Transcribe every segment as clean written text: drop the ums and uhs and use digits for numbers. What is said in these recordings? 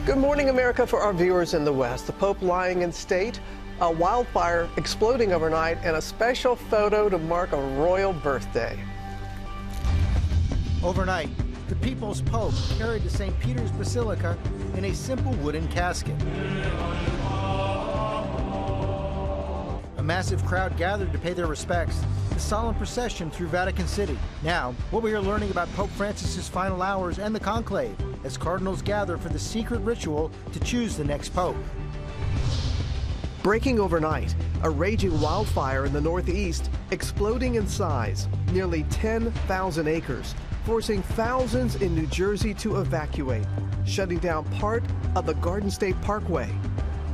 Good morning, America. For our viewers in the West, the Pope lying in state, a wildfire exploding overnight, and a special photo to mark a royal birthday. Overnight, the People's Pope carried to St. Peter's Basilica in a simple wooden casket. A massive crowd gathered to pay their respects. The solemn procession through Vatican City. Now, what we are learning about Pope Francis's final hours and the conclave as cardinals gather for the secret ritual to choose the next pope. Breaking overnight, a raging wildfire in the Northeast, exploding in size, nearly 10,000 acres, forcing thousands in New Jersey to evacuate, shutting down part of the Garden State Parkway.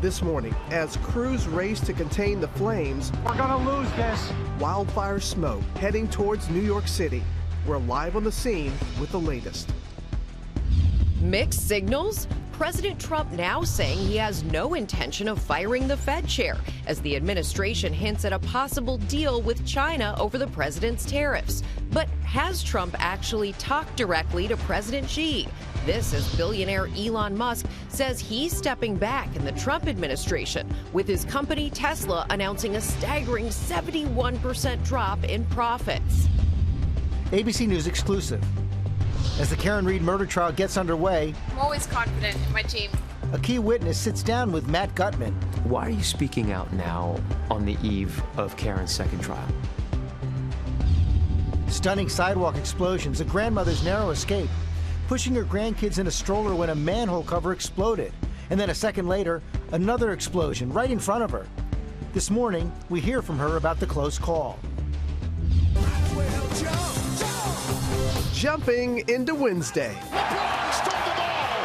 This morning, as crews race to contain the flames, We're gonna lose this. Wildfire smoke heading towards New York City. We're live on the scene with the latest. Mixed signals? President Trump now saying he has no intention of firing the Fed chair as the administration hints at a possible deal with China over the president's tariffs. But has Trump actually talked directly to President Xi? This as billionaire Elon Musk says he's stepping back in the Trump administration, with his company Tesla announcing a staggering 71% drop in profits. ABC News exclusive. As the Karen Reed murder trial gets underway, I'm always confident in my team. a key witness sits down with Matt Gutman. Why are you speaking out now on the eve of Karen's second trial? Stunning sidewalk explosions, a grandmother's narrow escape, pushing her grandkids in a stroller when a manhole cover exploded. And then a second later, another explosion right in front of her. This morning, we hear from her about the close call. Jumping into Wednesday. LeBron stole the ball.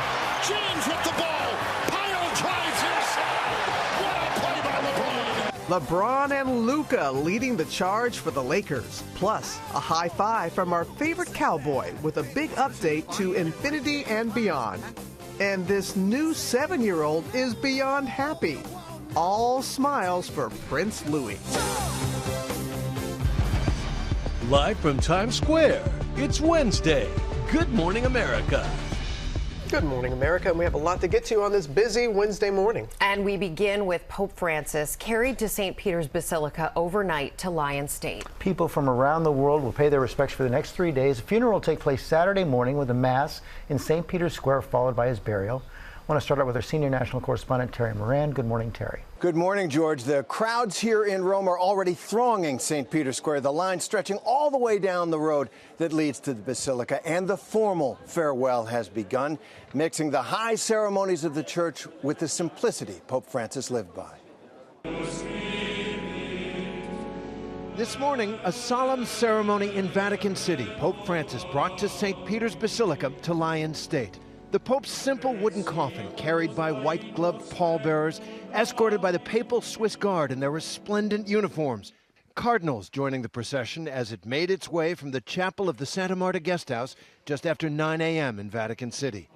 James with the ball. Pyle drives inside. What a play by LeBron. LeBron and Luka leading the charge for the Lakers. Plus, a high five from our favorite cowboy with a big update to infinity and beyond. And this new 7-year-old is beyond happy. All smiles for Prince Louis. Live from Times Square, it's Wednesday. Good morning, America. Good morning, America, and we have a lot to get to on this busy Wednesday morning. And we begin with Pope Francis carried to St. Peter's Basilica overnight to lie in state. People from around the world will pay their respects for the next 3 days. A funeral will take place Saturday morning with a mass in St. Peter's Square, followed by his burial. I want to start out with our senior national correspondent, Terry Moran. Good morning, Terry. Good morning, George. The crowds here in Rome are already thronging St. Peter's Square, the line stretching all the way down the road that leads to the Basilica, and the formal farewell has begun, mixing the high ceremonies of the church with the simplicity Pope Francis lived by. This morning, a solemn ceremony in Vatican City. Pope Francis brought to St. Peter's Basilica to lie in state. The Pope's simple wooden coffin, carried by white-gloved pallbearers, escorted by the papal Swiss Guard in their resplendent uniforms. Cardinals joining the procession as it made its way from the chapel of the Santa Marta Guest House just after 9 a.m. in Vatican City.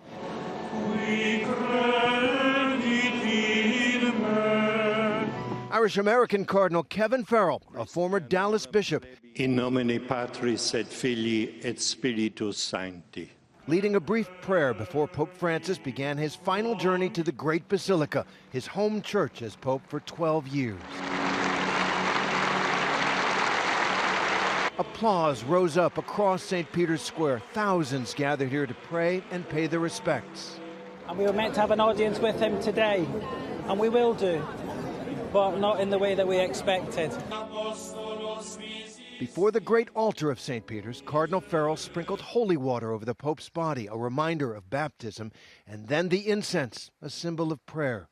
Irish-American Cardinal Kevin Farrell, a former Dallas bishop, In nomine Patris et Filii et Spiritus Sancti. leading a brief prayer before Pope Francis began his final journey to the Great Basilica, his home church as Pope for 12 years. Applause rose up across St. Peter's Square. Thousands gathered here to pray and pay their respects. And we were meant to have an audience with him today, and we will do, but not in the way that we expected. Before the great altar of St. Peter's, Cardinal Farrell sprinkled holy water over the Pope's body, a reminder of baptism, and then the incense, a symbol of prayer.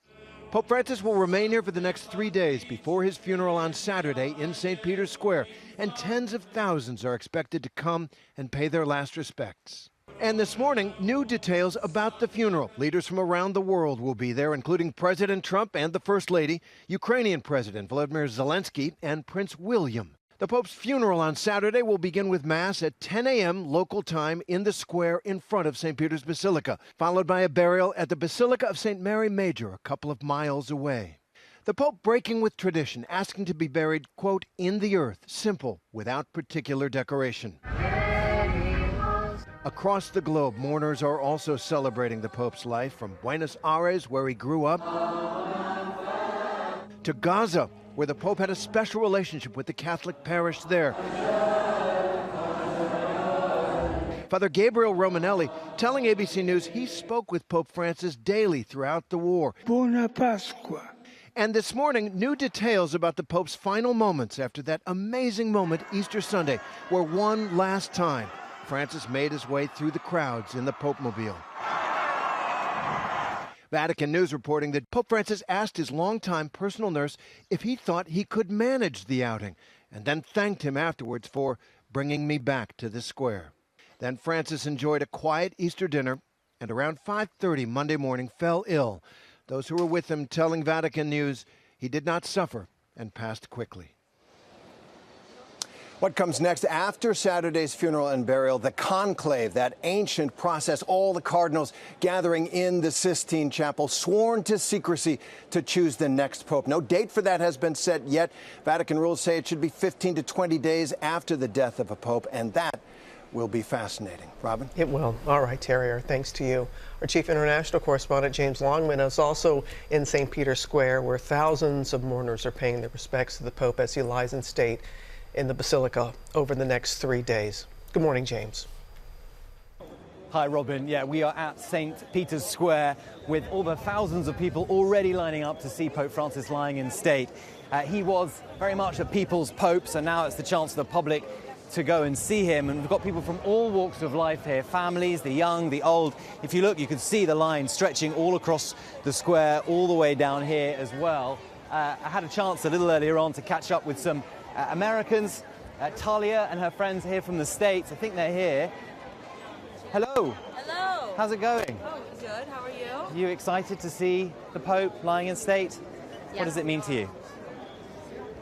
Pope Francis will remain here for the next 3 days before his funeral on Saturday in St. Peter's Square, and tens of thousands are expected to come and pay their last respects. And this morning, new details about the funeral. Leaders from around the world will be there, including President Trump and the First Lady, Ukrainian President Volodymyr Zelensky, and Prince William. The Pope's funeral on Saturday will begin with Mass at 10 a.m. local time in the square in front of St. Peter's Basilica, followed by a burial at the Basilica of St. Mary Major, a couple of miles away. The Pope breaking with tradition, asking to be buried, quote, in the earth, simple, without particular decoration. Across the globe, mourners are also celebrating the Pope's life, from Buenos Aires, where he grew up, to Gaza, where the Pope had a special relationship with the Catholic parish there. Father Gabriel Romanelli telling ABC News he spoke with Pope Francis daily throughout the war. Buona Pasqua. And this morning, new details about the Pope's final moments after that amazing moment Easter Sunday, where one last time Francis made his way through the crowds in the Pope-mobile. Vatican News reporting that Pope Francis asked his longtime personal nurse if he thought he could manage the outing, and then thanked him afterwards for bringing me back to the square. Then Francis enjoyed a quiet Easter dinner and around 5:30 Monday morning fell ill. Those who were with him telling Vatican News he did not suffer and passed quickly. What comes next after Saturday's funeral and burial? The conclave, that ancient process, all the cardinals gathering in the Sistine Chapel, sworn to secrecy to choose the next pope. No date for that has been set yet. Vatican rules say it should be 15 to 20 days after the death of a pope, and that will be fascinating. Robin? It will. All right, Terry, our thanks to you. Our chief international correspondent, James Longman, is also in St. Peter's Square, where thousands of mourners are paying their respects to the Pope as he lies in state in the Basilica over the next 3 days. Good morning, James. Hi, Robin. Yeah, we are at St. Peter's Square with all the thousands of people already lining up to see Pope Francis lying in state. He was very much a people's pope, so now it's the chance for the public to go and see him. And we've got people from all walks of life here, families, the young, the old. If you look, you can see the line stretching all across the square, all the way down here as well. I had a chance a little earlier on to catch up with some Americans. Talia and her friends are here from the States. I think they're here. Hello. Hello. How's it going? Oh, good. How are you? Are you excited to see the Pope lying in state? Yes. What does it mean to you?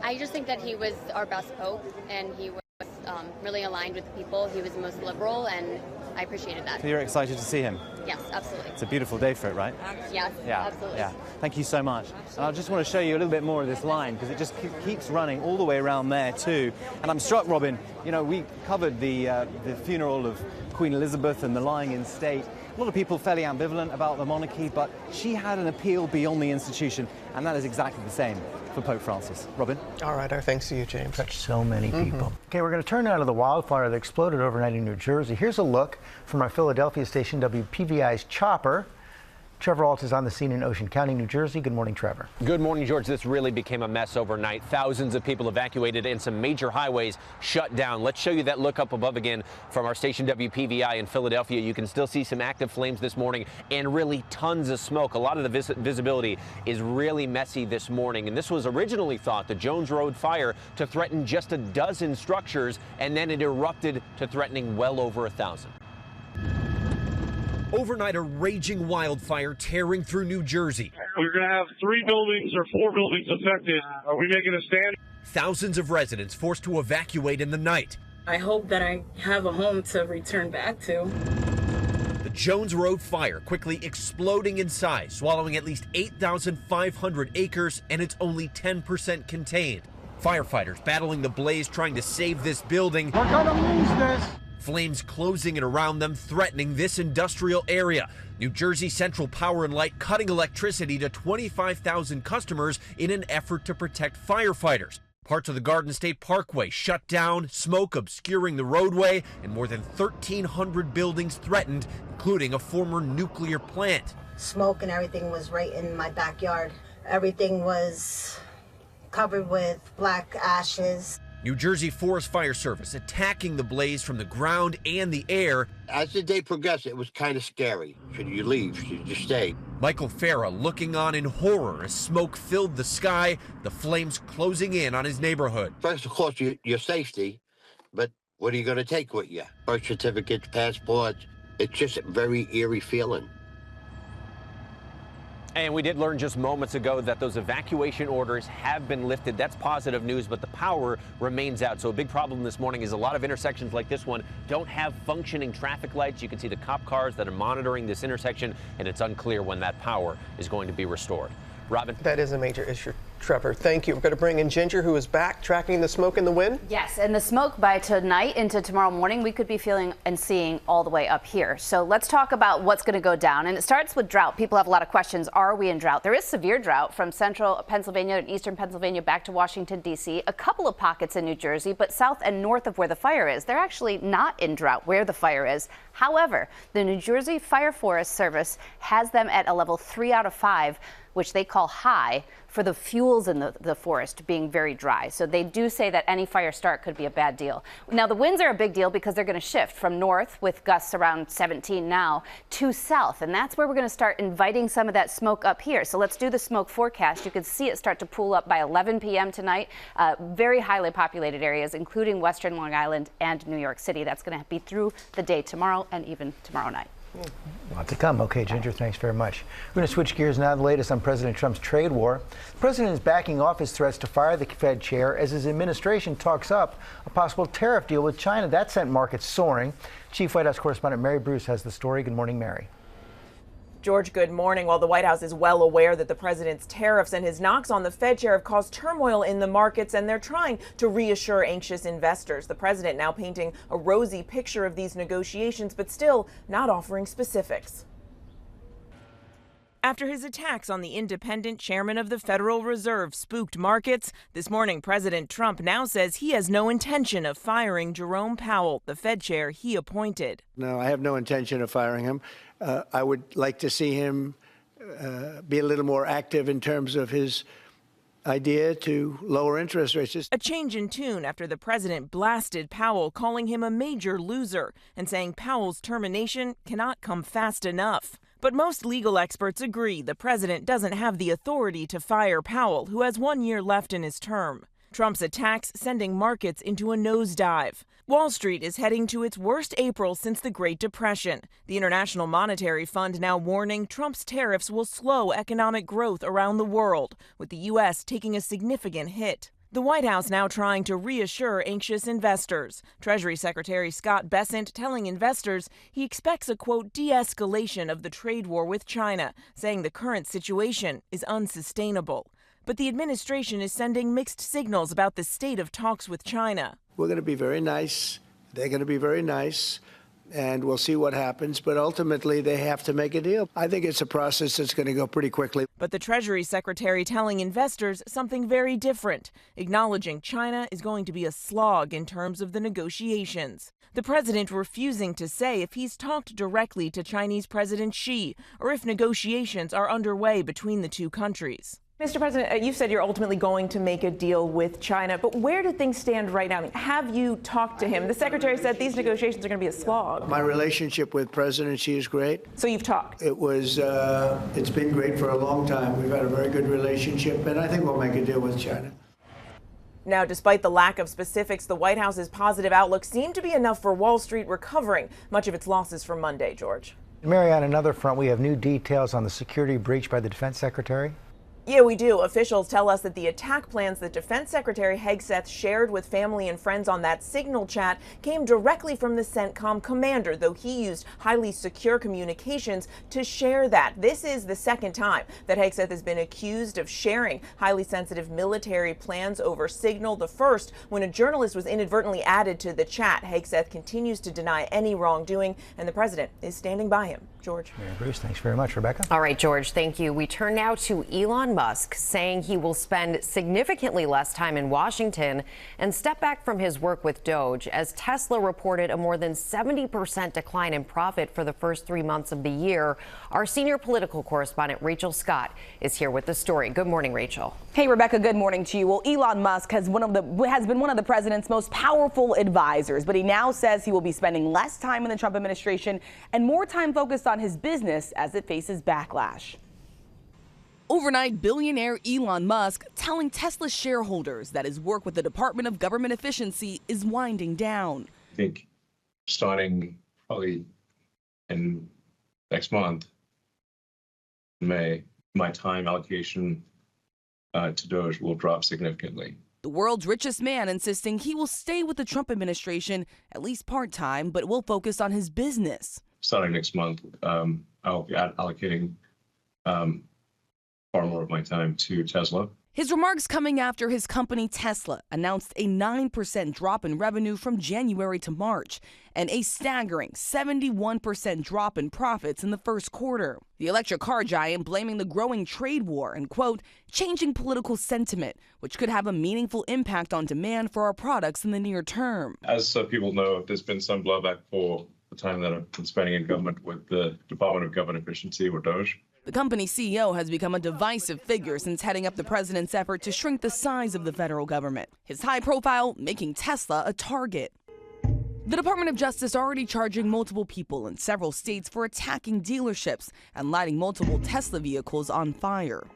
I just think that he was our best Pope, and he was really aligned with the people. He was the most liberal, and I appreciated that. So you're excited to see him? Yes, absolutely. It's a beautiful day for it, right? Yes, Yeah, absolutely. yeah. Thank you so much. And I just want to show you a little bit more of this line, because it just keeps running all the way around there too. And I'm struck, Robin, you know, we covered the funeral of Queen Elizabeth and the lying in state. A lot of people fairly ambivalent about the monarchy, but she had an appeal beyond the institution, and that is exactly the same for Pope Francis. Robin? All right, our thanks to you, James. Touched so many people. Okay, we're going to turn now to the wildfire that exploded overnight in New Jersey. Here's a look from our Philadelphia station, WPVI's Chopper. Trevor Alt is on the scene in Ocean County, New Jersey. Good morning, Trevor. Good morning, George. This really became a mess overnight. Thousands of people evacuated and some major highways shut down. Let's show you that look up above again from our station WPVI in Philadelphia. You can still see some active flames this morning and really tons of smoke. A lot of the visibility is really messy this morning. And this was originally thought, the Jones Road fire, to threaten just a dozen structures, and then it erupted to threatening well over 1,000. Overnight, a raging wildfire tearing through New Jersey. We're going to have 3 buildings or 4 buildings affected. Are we making a stand? Thousands of residents forced to evacuate in the night. I hope that I have a home to return back to. The Jones Road fire quickly exploding in size, swallowing at least 8,500 acres, and it's only 10% contained. Firefighters battling the blaze, trying to save this building. We're going to lose this. Flames closing in around them, threatening this industrial area. New Jersey Central Power and Light cutting electricity to 25,000 customers in an effort to protect firefighters. Parts of the Garden State Parkway shut down, smoke obscuring the roadway, and more than 1,300 buildings threatened, including a former nuclear plant. Smoke and everything was right in my backyard. Everything was covered with black ashes. New Jersey Forest Fire Service attacking the blaze from the ground and the air. As the day progressed, it was kind of scary. Should you leave? Should you stay? Michael Farah looking on in horror as smoke filled the sky, the flames closing in on his neighborhood. First, of course, your safety, but what are you going to take with you? Birth certificates, passports. It's just a very eerie feeling. And we did learn just moments ago that those evacuation orders have been lifted. That's positive news, but the power remains out. So a big problem this morning is a lot of intersections like this one don't have functioning traffic lights. You can see the cop cars that are monitoring this intersection, and it's unclear when that power is going to be restored. Robin? That is a major issue, Trevor, thank you. We're going to bring in Ginger, who is back tracking the smoke and the wind. Yes, and the smoke by tonight into tomorrow morning, we could be feeling and seeing all the way up here. So let's talk about what's going to go down. And it starts with drought. People have a lot of questions. Are we in drought? There is severe drought from central Pennsylvania and eastern Pennsylvania back to Washington, D.C. A couple of pockets in New Jersey, but south and north of where the fire is, they're actually not in drought where the fire is. However, the New Jersey Fire Forest Service has them at a level 3 out of 5, which they call high, for the fuels in the forest being very dry. So they do say that any fire start could be a bad deal. Now, the winds are a big deal because they're going to shift from north, with gusts around 17 now, to south. And that's where we're going to start inviting some of that smoke up here. So let's do the smoke forecast. You can see it start to pool up by 11 p.m. tonight. Very highly populated areas, including western Long Island and New York City. That's going to be through the day tomorrow and even tomorrow night. A lot to come. Okay, Ginger, thanks very much. We're going to switch gears now. The latest on President Trump's trade war. The president is backing off his threats to fire the Fed chair as his administration talks up a possible tariff deal with China. That sent markets soaring. Chief White House correspondent Mary Bruce has the story. Good morning, Mary. George, good morning. While the White House is well aware that the president's tariffs and his knocks on the Fed chair have caused turmoil in the markets, and they're trying to reassure anxious investors. The president now painting a rosy picture of these negotiations, but still not offering specifics. After his attacks on the independent chairman of the Federal Reserve spooked markets, this morning President Trump now says he has no intention of firing Jerome Powell, the Fed chair he appointed. No, I have no intention of firing him. I would like to see him be a little more active in terms of his idea to lower interest rates. A change in tune after the president blasted Powell, calling him a major loser and saying Powell's termination cannot come fast enough. But most legal experts agree the president doesn't have the authority to fire Powell, who has 1 year left in his term. Trump's attacks sending markets into a nosedive. Wall Street is heading to its worst April since the Great Depression. The International Monetary Fund now warning Trump's tariffs will slow economic growth around the world, with the U.S. taking a significant hit. The White House now trying to reassure anxious investors. Treasury Secretary Scott Bessent telling investors he expects a, quote, de-escalation of the trade war with China, saying the current situation is unsustainable. But the administration is sending mixed signals about the state of talks with China. We're going to be very nice. They're going to be very nice. And we'll see what happens. But ultimately, they have to make a deal. I think it's a process that's going to go pretty quickly. But the Treasury Secretary telling investors something very different, acknowledging China is going to be a slog in terms of the negotiations. The president refusing to say if he's talked directly to Chinese President Xi or if negotiations are underway between the two countries. Mr. President, you said you're ultimately going to make a deal with China, but where do things stand right now? I mean, have you talked to him? The secretary said these negotiations are going to be a slog. My relationship with President Xi is great. So you've talked? It's been great for a long time. We've had a very good relationship, and I think we'll make a deal with China. Now, despite the lack of specifics, the White House's positive outlook seemed to be enough for Wall Street recovering much of its losses from Monday, George. Mary, on another front, we have new details on the security breach by the defense secretary. Yeah, we do. Officials tell us that the attack plans that Defense Secretary Hegseth shared with family and friends on that Signal chat came directly from the CENTCOM commander, though he used highly secure communications to share that. This is the second time that Hegseth has been accused of sharing highly sensitive military plans over Signal. The first, when a journalist was inadvertently added to the chat. Hegseth continues to deny any wrongdoing, and the president is standing by him. George. Mary Bruce, thanks very much. Rebecca. All right, George, thank you. We turn now to Elon Musk, saying he will spend significantly less time in Washington and step back from his work with Doge, as Tesla reported a more than 70% decline in profit for the first 3 months of the year. Our senior political correspondent, Rachel Scott, is here with the story. Good morning, Rachel. Hey, Rebecca, good morning to you. Well, Elon Musk has been one of the president's most powerful advisors, but he now says he will be spending less time in the Trump administration and more time focused on his business as it faces backlash. Overnight, billionaire Elon Musk telling Tesla shareholders that his work with the Department of Government Efficiency is winding down. I think starting probably in next month, May, my time allocation to Doge will drop significantly. The world's richest man insisting he will stay with the Trump administration, at least part-time, but will focus on his business. Starting next month, I'll be allocating far more of my time to Tesla. His remarks coming after his company Tesla announced a 9% drop in revenue from January to March and a staggering 71% drop in profits in the first quarter. The electric car giant blaming the growing trade war and, quote, changing political sentiment, which could have a meaningful impact on demand for our products in the near term. As people know, there's been some blowback for the time that I've been spending in government with the Department of Government Efficiency, or DOGE. The company's CEO has become a divisive figure since heading up the president's effort to shrink the size of the federal government. His high profile making Tesla a target. The Department of Justice already charging multiple people in several states for attacking dealerships and lighting multiple Tesla vehicles on fire.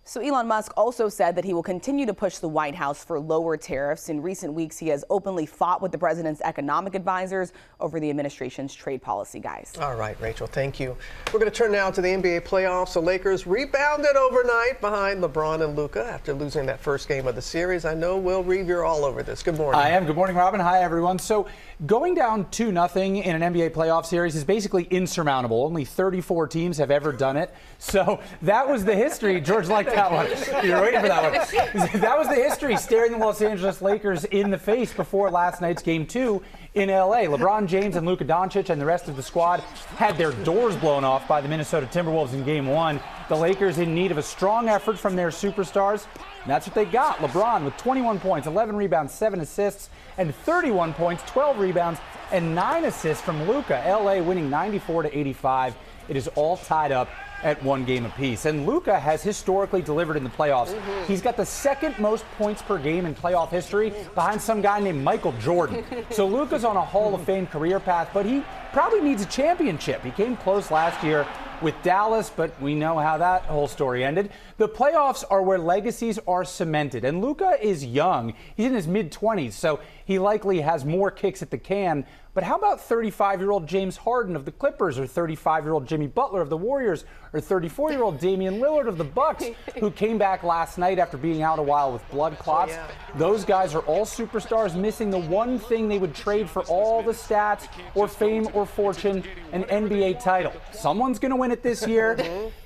So Elon Musk also said that he will continue to push the White House for lower tariffs. In recent weeks, he has openly fought with the president's economic advisors over the administration's trade policy, guys. All right, Rachel, thank you. We're going to turn now to the NBA playoffs. The Lakers rebounded overnight behind LeBron and Luka after losing that first game of the series. I know, Will Reeve, you're all over this. Good morning. I am. Good morning, Robin. Hi, everyone. So going down 2-0 in an NBA playoff series is basically insurmountable. Only 34 teams have ever done it. So that was the history. George liked that one. You're waiting for that one. That was the history, staring the Los Angeles Lakers in the face before last night's Game 2 in L.A. LeBron James and Luka Doncic and the rest of the squad had their doors blown off by the Minnesota Timberwolves in Game 1. The Lakers in need of a strong effort from their superstars. And that's what they got. LeBron with 21 points, 11 rebounds, 7 assists, and 31 points, 12 rebounds, and 9 assists from Luka. L.A. winning 94-85. It is all tied up at 1 game apiece. And Luka has historically delivered in the playoffs. He's got the second most points per game in playoff history behind some guy named Michael Jordan. So Luka's on a Hall of Fame career path, but he probably needs a championship. He came close last year with Dallas, but we know how that whole story ended. The playoffs are where legacies are cemented, and Luka is young. He's in his mid-20s, so he likely has more kicks at the can. But how about 35-year-old James Harden of the Clippers, or 35-year-old Jimmy Butler of the Warriors, or 34-year-old Damian Lillard of the Bucks, who came back last night after being out a while with blood clots? Oh, yeah. Those guys are all superstars, missing the one thing they would trade for all the stats or fame or fortune, an NBA title. Someone's going to win it this year.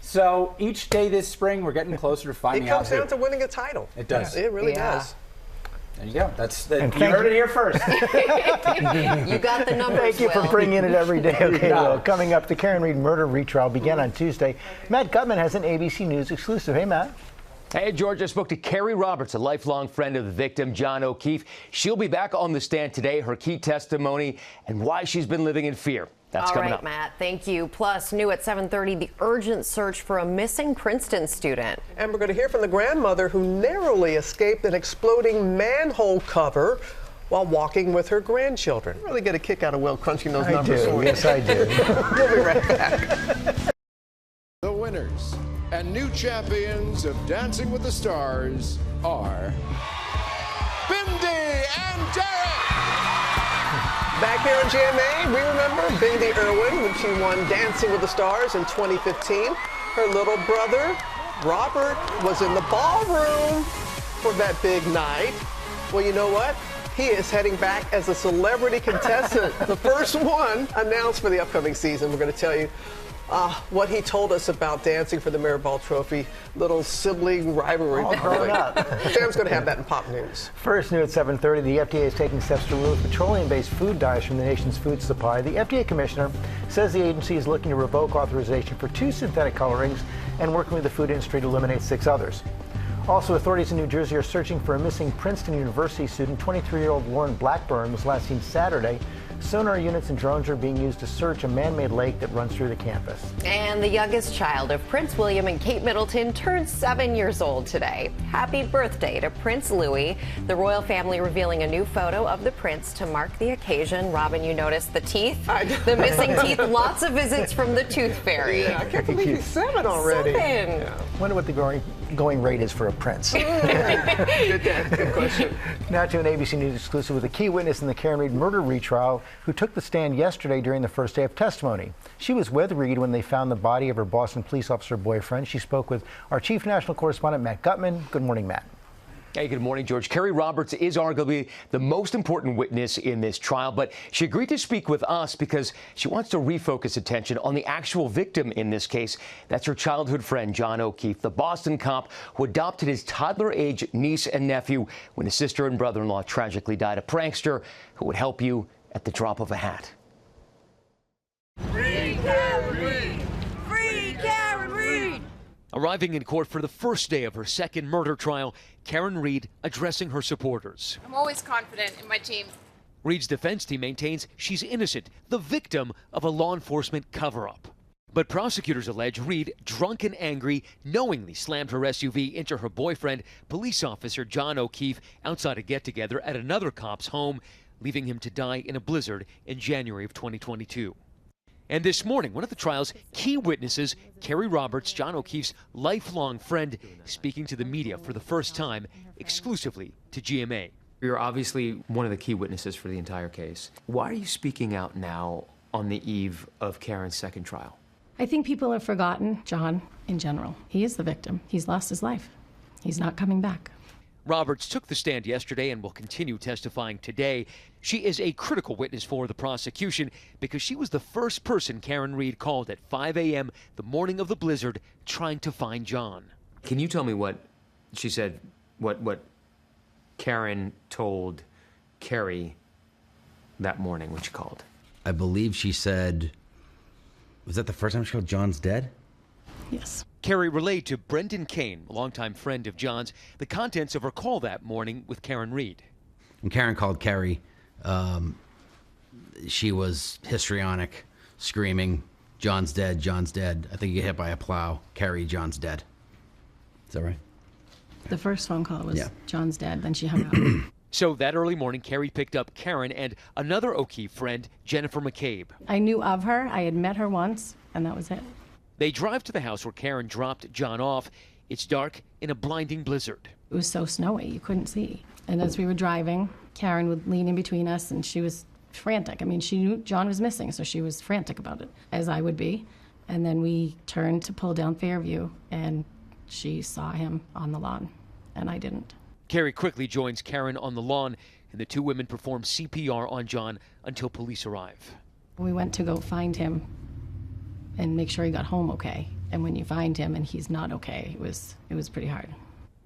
So each day this spring, we're getting closer to finding out. It comes down to winning a title. It does. It really does. There you go. You heard it here first. You got the numbers. Thank you for bringing it every day. Okay, Will. Coming up, the Karen Reed murder retrial began on Tuesday. Matt Gutman has an ABC News exclusive. Hey, Matt. Hey, George, I spoke to Carrie Roberts, a lifelong friend of the victim, John O'Keefe. She'll be back on the stand today, her key testimony, and why she's been living in fear. That's coming up. All right, Matt, thank you. Plus, new at 7:30, the urgent search for a missing Princeton student. And we're going to hear from the grandmother who narrowly escaped an exploding manhole cover while walking with her grandchildren. Really get a kick out of Will crunching those numbers. Yes, I do. We'll be right back. The winners and new champions of Dancing with the Stars are Bindi and Derek. Back here on GMA, we remember Bindi Irwin when she won Dancing with the Stars in 2015. Her little brother, Robert, was in the ballroom for that big night. Well, you know what? He is heading back as a celebrity contestant. The first one announced for the upcoming season. We're going to tell you what he told us about dancing for the Mirrorball Trophy. Little sibling rivalry. Sam's going to have that in Pop News. First, new at 7:30, the FDA is taking steps to remove petroleum-based food dyes from the nation's food supply. The FDA commissioner says the agency is looking to revoke authorization for 2 synthetic colorings and working with the food industry to eliminate 6 others. Also, authorities in New Jersey are searching for a missing Princeton University student. 23-year-old Lauren Blackburn was last seen Saturday. Sonar units and drones are being used to search a man-made lake that runs through the campus. And the youngest child of Prince William and Kate Middleton turned 7 years old today. Happy birthday to Prince Louis. The royal family revealing a new photo of the prince to mark the occasion. Robin, you noticed the teeth? The missing teeth. Lots of visits from the tooth fairy. Yeah, I can't believe he's 7 already. 7. Yeah. Wonder what the going rate is for a prince. Good question. Now to an ABC News exclusive with a key witness in the Karen Reed murder retrial who took the stand yesterday during the first day of testimony. She was with Reed when they found the body of her Boston police officer boyfriend. She spoke with our chief national correspondent, Matt Gutman. Good morning, Matt. Hey, good morning, George. Carrie Roberts is arguably the most important witness in this trial, but she agreed to speak with us because she wants to refocus attention on the actual victim in this case. That's her childhood friend, John O'Keefe, the Boston cop who adopted his toddler-age niece and nephew when his sister and brother-in-law tragically died. A prankster who would help you at the drop of a hat. Free Karen Reed! Free Karen Reed! Arriving in court for the first day of her second murder trial, Karen Reed addressing her supporters. I'm always confident in my team. Reed's defense team maintains she's innocent, the victim of a law enforcement cover-up. But prosecutors allege Reed, drunk and angry, knowingly slammed her SUV into her boyfriend, police officer John O'Keefe, outside a get-together at another cop's home, leaving him to die in a blizzard in January of 2022. And this morning, one of the trial's key witnesses, Carrie Roberts, John O'Keefe's lifelong friend, speaking to the media for the first time, exclusively to GMA. You're obviously one of the key witnesses for the entire case. Why are you speaking out now on the eve of Karen's second trial? I think people have forgotten John in general. He is the victim. He's lost his life. He's not coming back. Roberts took the stand yesterday and will continue testifying today. She is a critical witness for the prosecution because she was the first person Karen Reed called at 5 a.m. the morning of the blizzard trying to find John. Can you tell me what she said, what Karen told Carrie that morning when she called? I believe she said, was that the first time she called John's dead? Yes. Carrie relayed to Brendan Kane, a longtime friend of John's, the contents of her call that morning with Karen Reed. When Karen called Carrie, she was histrionic, screaming, John's dead, John's dead. I think you get hit by a plow. Carrie, John's dead. Is that right? The first phone call was John's dead, then she hung up. So that early morning, Carrie picked up Karen and another O'Keefe friend, Jennifer McCabe. I knew of her. I had met her once, and that was it. They drive to the house where Karen dropped John off. It's dark in a blinding blizzard. It was so snowy, you couldn't see. And as we were driving, Karen would lean in between us, and she was frantic. I mean, she knew John was missing, so she was frantic about it, as I would be. And then we turned to pull down Fairview, and she saw him on the lawn, and I didn't. Carrie quickly joins Karen on the lawn, and the two women perform CPR on John until police arrive. We went to go find him and make sure he got home okay. And when you find him and he's not okay, it was pretty hard.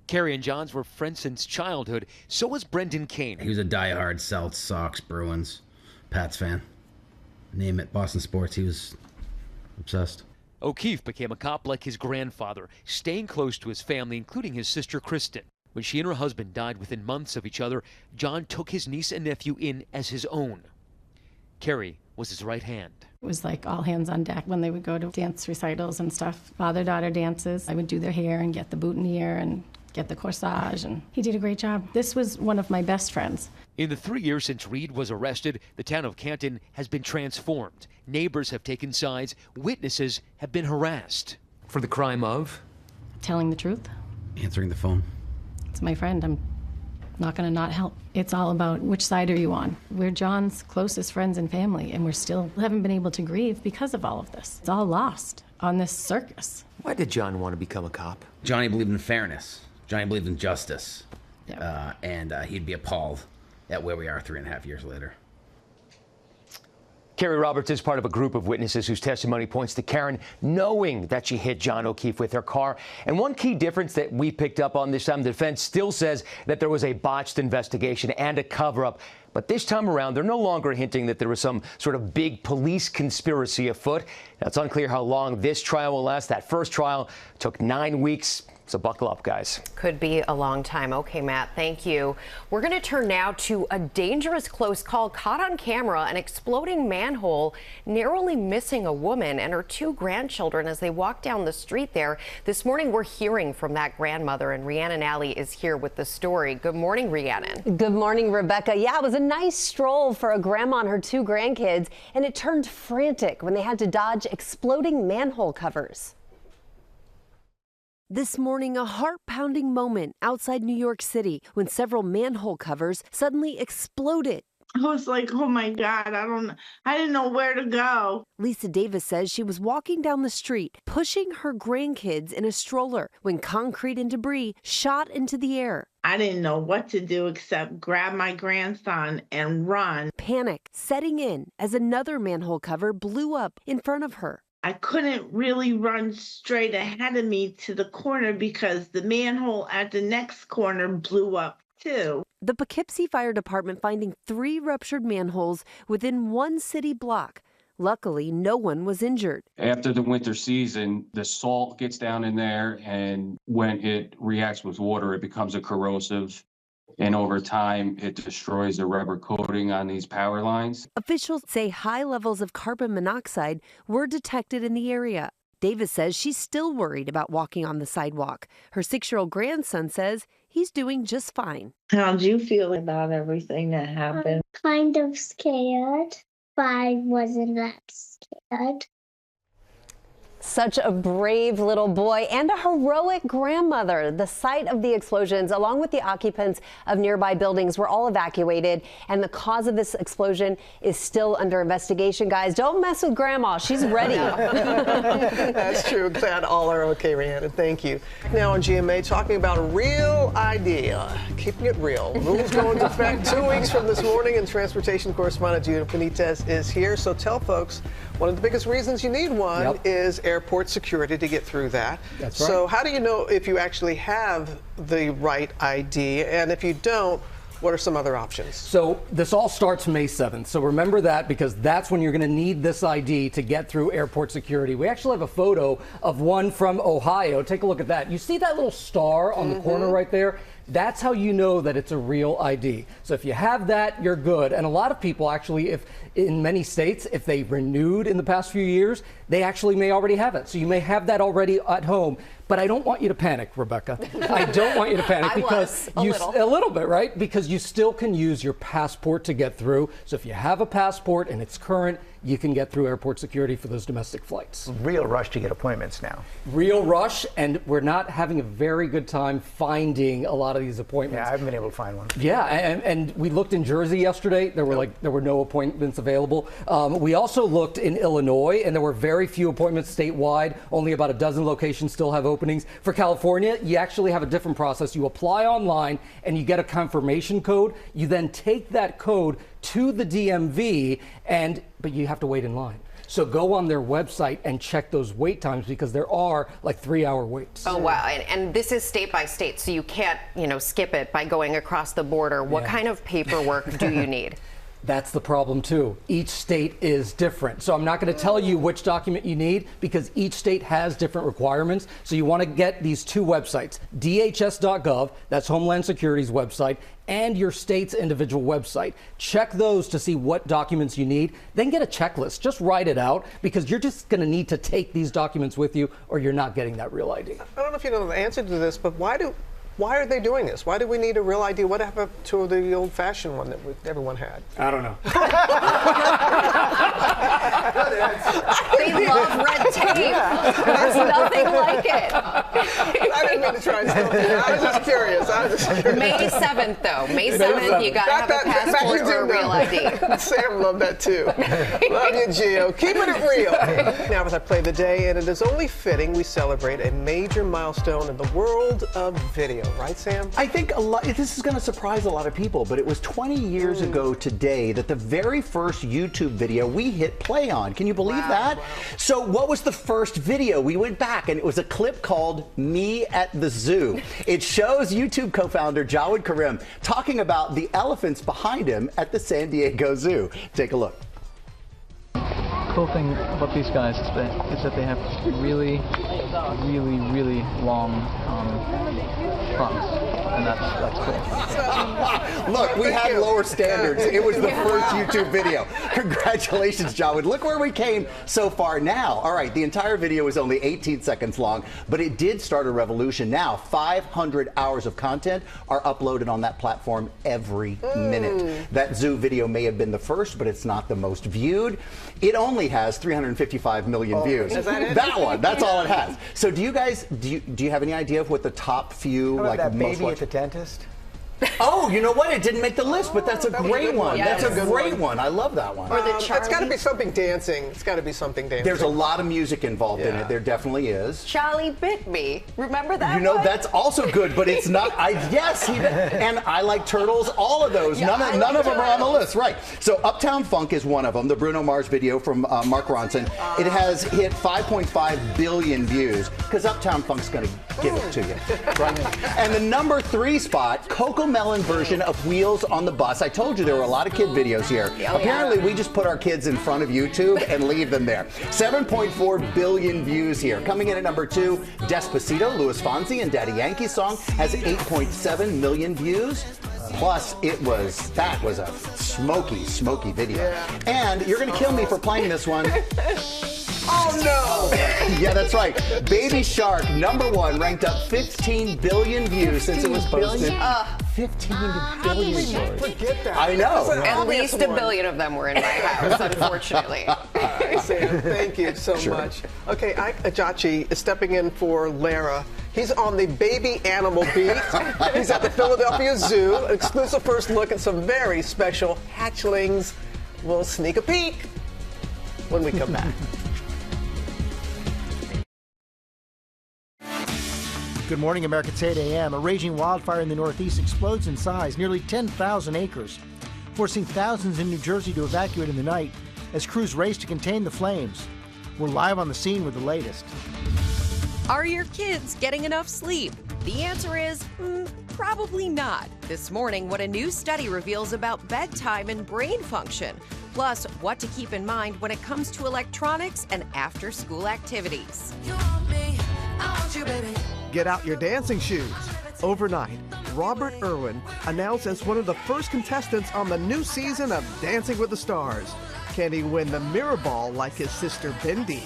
Carrie and John's were friends since childhood. So was Brendan Kane. He was a diehard Celts, Sox, Bruins, Pats fan. Name it, Boston sports. He was obsessed. O'Keefe became a cop like his grandfather, staying close to his family, including his sister Kristen. When she and her husband died within months of each other, John took his niece and nephew in as his own. Carrie was his right hand. It was like all hands on deck when they would go to dance recitals and stuff. Father-daughter dances. I would do their hair and get the boutonniere and get the corsage, and he did a great job. This was one of my best friends. In the 3 years since Reed was arrested, the town of Canton has been transformed. Neighbors have taken sides. Witnesses have been harassed. For the crime of? Telling the truth. Answering the phone. It's my friend. I'm not going to not help. It's all about which side are you on. We're John's closest friends and family, and we're still haven't been able to grieve because of all of this. It's all lost on this circus. Why did John want to become a cop? Johnny believed in fairness. Johnny believed in justice. Yeah. And he'd be appalled at where we are 3.5 years later. Carrie Roberts is part of a group of witnesses whose testimony points to Karen knowing that she hit John O'Keefe with her car. And one key difference that we picked up on this time, the defense still says that there was a botched investigation and a cover-up. But this time around, they're no longer hinting that there was some sort of big police conspiracy afoot. Now, it's unclear how long this trial will last. That first trial took 9 weeks. So buckle up, guys. Could be a long time. Okay, Matt, thank you. We're going to turn now to a dangerous close call caught on camera, an exploding manhole narrowly missing a woman and her 2 grandchildren as they walk down the street there. This morning, we're hearing from that grandmother, and Rhiannon Alley is here with the story. Good morning, Rhiannon. Good morning, Rebecca. Yeah, it was a nice stroll for a grandma and her 2 grandkids, and it turned frantic when they had to dodge exploding manhole covers. This morning, a heart-pounding moment outside New York City when several manhole covers suddenly exploded. I was like, oh my God, I didn't know where to go. Linsey Davis says she was walking down the street, pushing her grandkids in a stroller when concrete and debris shot into the air. I didn't know what to do except grab my grandson and run. Panic setting in as another manhole cover blew up in front of her. I couldn't really run straight ahead of me to the corner because the manhole at the next corner blew up too. The Poughkeepsie Fire Department finding 3 ruptured manholes within one city block. Luckily, no one was injured. After the winter season, the salt gets down in there, and when it reacts with water, it becomes a corrosive. And over time, it destroys the rubber coating on these power lines. Officials say high levels of carbon monoxide were detected in the area. Davis says she's still worried about walking on the sidewalk. Her 6-year-old grandson says he's doing just fine. How'd you feel about everything that happened? Kind of scared, but I wasn't that scared. Such a brave little boy and a heroic grandmother. The site of the explosions, along with the occupants of nearby buildings, were all evacuated, and the cause of this explosion is still under investigation. Guys, don't mess with Grandma. She's ready. That's true. Glad all are okay, Rihanna. Thank you. Now on GMA, talking about Real ID, keeping it real. Rules go into effect 2 weeks from this morning, and transportation correspondent Judah Benitez is here. So tell folks, one of the biggest reasons you need one is airport security to get through that. That's right. So how do you know if you actually have the right ID? And if you don't, what are some other options? So this all starts May 7th. So remember that, because that's when you're going to need this ID to get through airport security. We actually have a photo of one from Ohio. Take a look at that. You see that little star on the corner right there? That's how you know that it's a real ID. So if you have that, you're good. And a lot of people actually, if in many states, if they renewed in the past few years, they actually may already have it. So you may have that already at home. But I don't want you to panic, Rebecca. I don't want you to panic because a little bit, right? Because you still can use your passport to get through. So if you have a passport and it's current, you can get through airport security for those domestic flights. Real rush to get appointments now. Real rush, and we're not having a very good time finding a lot of these appointments. Yeah, I haven't been able to find one. Yeah, and we looked in Jersey yesterday. There were no appointments available. We also looked in Illinois, and there were very few appointments statewide. Only about a dozen locations still have openings. For California, you actually have a different process. You apply online, and you get a confirmation code. You then take that code to the DMV, but you have to wait in line. So go on their website and check those wait times, because there are like 3-hour waits. Oh, wow. And this is state by state, so you can't, skip it by going across the border. What kind of paperwork do you need? That's the problem too. Each state is different. So I'm not going to tell you which document you need, because each state has different requirements. So you want to get these 2 websites, DHS.gov, that's Homeland Security's website, and your state's individual website. Check those to see what documents you need. Then get a checklist. Just write it out, because you're just going to need to take these documents with you, or you're not getting that real ID. I don't know if you know the answer to this, but why are they doing this? Why do we need a real ID? What happened to the old-fashioned one that everyone had? I don't know. They love red tape. There's nothing like it. I didn't mean to try and stop you. I was just curious. May 7th, though. May 7th, you got to have a passport or a real ID. Sam loved that, too. Love you, Gio. Keeping it real. Now, as I play the day, and it is only fitting we celebrate a major milestone in the world of video. Right, Sam? I think this is going to surprise a lot of people, but it was 20 years ago today that the very first YouTube video we hit play on. Can you believe that? Wow. So what was the first video? We went back, and it was a clip called Me at the Zoo. It shows YouTube co-founder Jawed Karim talking about the elephants behind him at the San Diego Zoo. Take a look. Cool thing about these guys is that they have really, really, really long fronts, and that's cool. Look, we had lower standards. It was the first YouTube video. Congratulations, Jawed. Look where we came so far now. All right, the entire video is only 18 seconds long, but it did start a revolution. Now, 500 hours of content are uploaded on that platform every minute. That zoo video may have been the first, but it's not the most viewed. It only has 355 million views. Is that it? That one, that's all it has. So do you guys, do you have any idea of what the top few, How about like that most baby watched? at the dentist? Oh, you know what? It didn't make the list, but that's a great one. Yes. That's a great one. I love that one. Or it's got to be something dancing. It's got to be something dancing. There's a lot of music involved in it. There definitely is. Charlie bit me. Remember that? You know, that's also good, but it's not. Yes, and I like Turtles. All of those. Yeah, none of them are on the list, right? So Uptown Funk is one of them. The Bruno Mars video from Mark Ronson. It has hit 5.5 billion views because Uptown Funk's going to give it to you, right? And the number 3 spot, Cocomelon version of Wheels on the Bus. I told you there were a lot of kid videos here. Apparently, we just put our kids in front of YouTube and leave them there. 7.4 billion views here. Coming in at number 2, Despacito, Luis Fonsi and Daddy Yankee's song has 8.7 million views. Plus, that was a smoky video. And you're going to kill me for playing this one. Oh, no! Yeah, that's right. Baby Shark, number 1, ranked up 15 billion views since it was posted. 15 billion. Forget that. I know. At least a billion of them were in my house, unfortunately. Sam, thank you so much. Okay, Ike Ajachi is stepping in for Lara. He's on the baby animal beat. He's at the Philadelphia Zoo. An exclusive first look at some very special hatchlings. We'll sneak a peek when we come back. Good morning, America. It's 8 a.m. A raging wildfire in the Northeast explodes in size, nearly 10,000 acres, forcing thousands in New Jersey to evacuate in the night as crews race to contain the flames. We're live on the scene with the latest. Are your kids getting enough sleep? The answer is probably not. This morning, what a new study reveals about bedtime and brain function. Plus, what to keep in mind when it comes to electronics and after-school activities. You want me, I want you, baby. Get out your dancing shoes. Overnight, Robert Irwin announced as one of the first contestants on the new season of Dancing with the Stars. Can he win the mirror ball like his sister Bindi?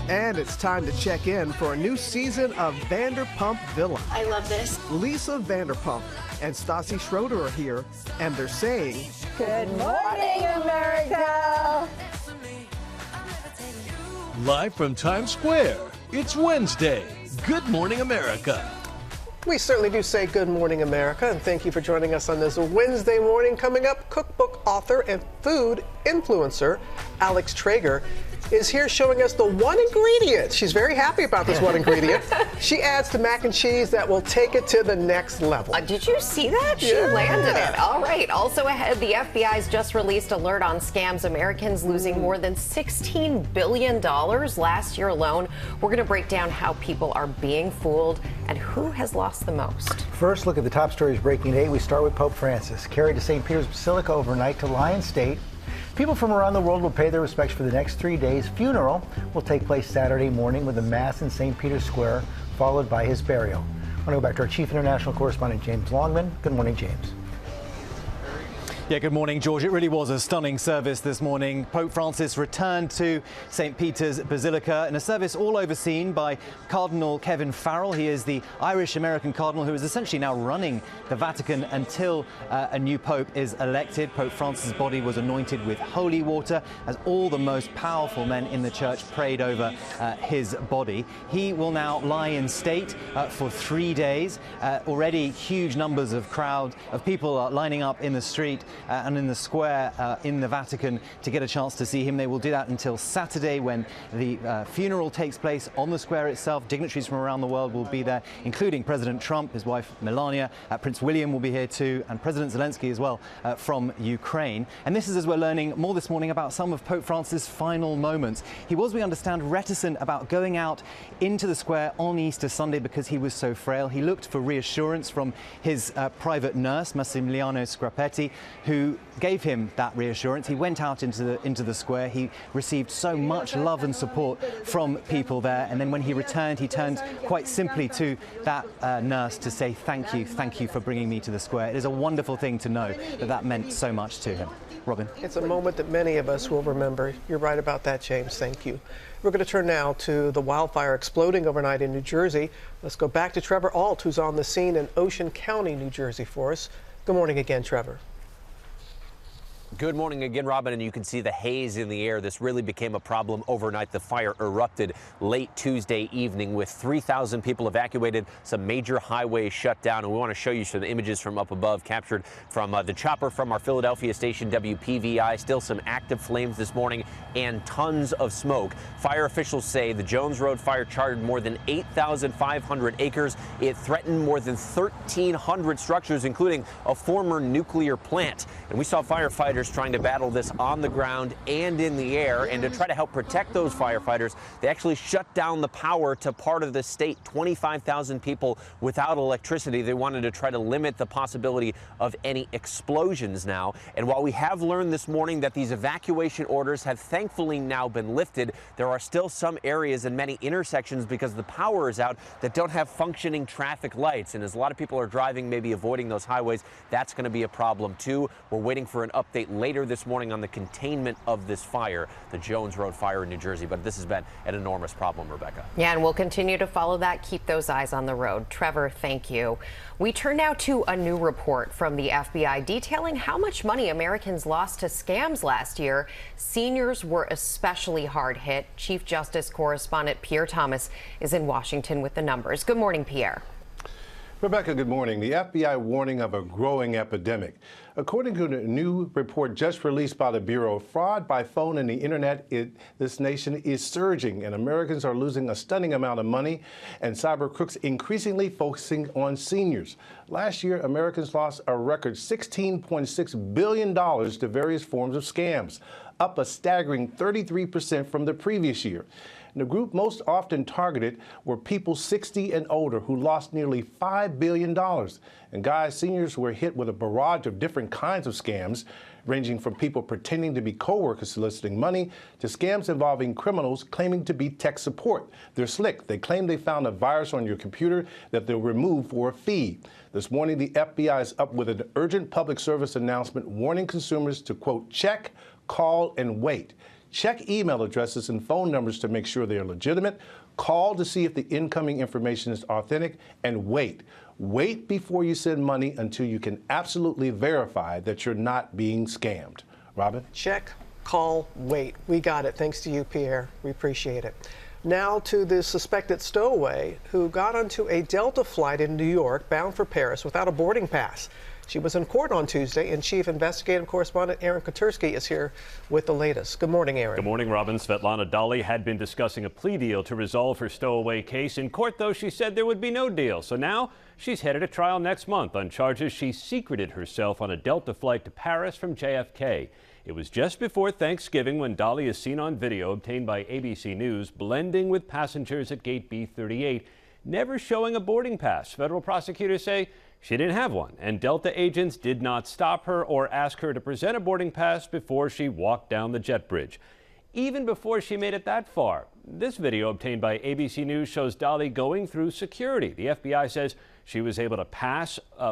And it's time to check in for a new season of Vanderpump Villa. I love this. Lisa Vanderpump and Stassi Schroeder are here, and they're saying, Good morning, America. Live from Times Square, it's Wednesday. Good morning, America. We certainly do say good morning, America, and thank you for joining us on this Wednesday morning. Coming up, cookbook author and food influencer Alex Traeger is here showing us the one ingredient. She's very happy about this one ingredient. She adds to mac and cheese that will take it to the next level. Did you see that? She landed it. All right. Also ahead, the FBI's just released alert on scams. Americans losing more than $16 billion last year alone. We're going to break down how people are being fooled and who has lost the most. First, look at the top stories breaking today. We start with Pope Francis, carried to St. Peter's Basilica overnight to Lion State. People from around the world will pay their respects for the next 3 days. Funeral will take place Saturday morning with a mass in St. Peter's Square, followed by his burial. I want to go back to our chief international correspondent, James Longman. Good morning, James. Yeah, good morning, George. It really was a stunning service this morning. Pope Francis returned to St. Peter's Basilica in a service all overseen by Cardinal Kevin Farrell. He is the Irish-American cardinal who is essentially now running the Vatican until a new pope is elected. Pope Francis' body was anointed with holy water as all the most powerful men in the church prayed over his body. He will now lie in state for 3 days. Already huge numbers of people are lining up in the street and in the square in the Vatican to get a chance to see him. They will do that until Saturday when the funeral takes place on the square itself. Dignitaries from around the world will be there, including President Trump, his wife Melania, Prince William will be here too, and President Zelensky as well from Ukraine. And this is as we're learning more this morning about some of Pope Francis' final moments. He was, we understand, reticent about going out into the square on Easter Sunday because he was so frail. He looked for reassurance from his private nurse, Massimiliano Scrapetti, who gave him that reassurance. He went out into the square. He received so much love and support from people there. And then when he returned, he turned quite simply to that nurse to say, thank you for bringing me to the square. It is a wonderful thing to know that that meant so much to him. Robin. It's a moment that many of us will remember. You're right about that, James. Thank you. We're going to turn now to the wildfire exploding overnight in New Jersey. Let's go back to Trevor Ault, who's on the scene in Ocean County, New Jersey for us. Good morning again, Trevor. Good morning again, Robin, and you can see the haze in the air. This really became a problem overnight. The fire erupted late Tuesday evening with 3,000 people evacuated, some major highways shut down, and we want to show you some images from up above captured from the chopper from our Philadelphia station WPVI. Still some active flames this morning and tons of smoke. Fire officials say the Jones Road fire charred more than 8,500 acres. It threatened more than 1,300 structures, including a former nuclear plant. And we saw firefighters trying to battle this on the ground and in the air. And to try to help protect those firefighters, they actually shut down the power to part of the state. 25,000 people without electricity. They wanted to try to limit the possibility of any explosions now. And while we have learned this morning that these evacuation orders have thankfully now been lifted, there are still some areas and many intersections, because the power is out, that don't have functioning traffic lights. And as a lot of people are driving, maybe avoiding those highways, that's going to be a problem too. We're waiting for an update later this morning on the containment of this fire, the Jones Road fire in New Jersey. But this has been an enormous problem, Rebecca. Yeah, and we'll continue to follow that. Keep those eyes on the road. Trevor, thank you. We turn now to a new report from the FBI detailing how much money Americans lost to scams last year. Seniors were especially hard hit. Chief Justice correspondent Pierre Thomas is in Washington with the numbers. Good morning, Pierre. Rebecca, good morning. The FBI warning of a growing epidemic. According to a new report just released by the Bureau, fraud by phone and the internet this nation is surging, and Americans are losing a stunning amount of money, and cyber crooks increasingly focusing on seniors. Last year, Americans lost a record $16.6 billion to various forms of scams, up a staggering 33% from the previous year. And the group most often targeted were people 60 and older, who lost nearly $5 billion. And guys, seniors were hit with a barrage of different kinds of scams, ranging from people pretending to be coworkers soliciting money to scams involving criminals claiming to be tech support. They're slick. They claim they found a virus on your computer that they'll remove for a fee. This morning, the FBI is up with an urgent public service announcement warning consumers to, quote, check, call, and wait. Check email addresses and phone numbers to make sure they are legitimate. Call to see if the incoming information is authentic, and wait. Wait before you send money until you can absolutely verify that you're not being scammed. Robin? Check, call, wait. We got it. Thanks to you, Pierre. We appreciate it. Now to the suspected stowaway who got onto a Delta flight in New York bound for Paris without a boarding pass. She was in court on Tuesday, and Chief Investigative Correspondent Aaron Katersky is here with the latest. Good morning, Aaron. Good morning, Robin. Svetlana Dali had been discussing a plea deal to resolve her stowaway case. In court, though, she said there would be no deal. So now she's headed to trial next month on charges she secreted herself on a Delta flight to Paris from JFK. It was just before Thanksgiving when Dali is seen on video obtained by ABC News blending with passengers at gate B38, never showing a boarding pass. Federal prosecutors say she didn't have one, and Delta agents did not stop her or ask her to present a boarding pass before she walked down the jet bridge. Even before she made it that far, this video obtained by ABC News shows Dali going through security. The FBI says she was able to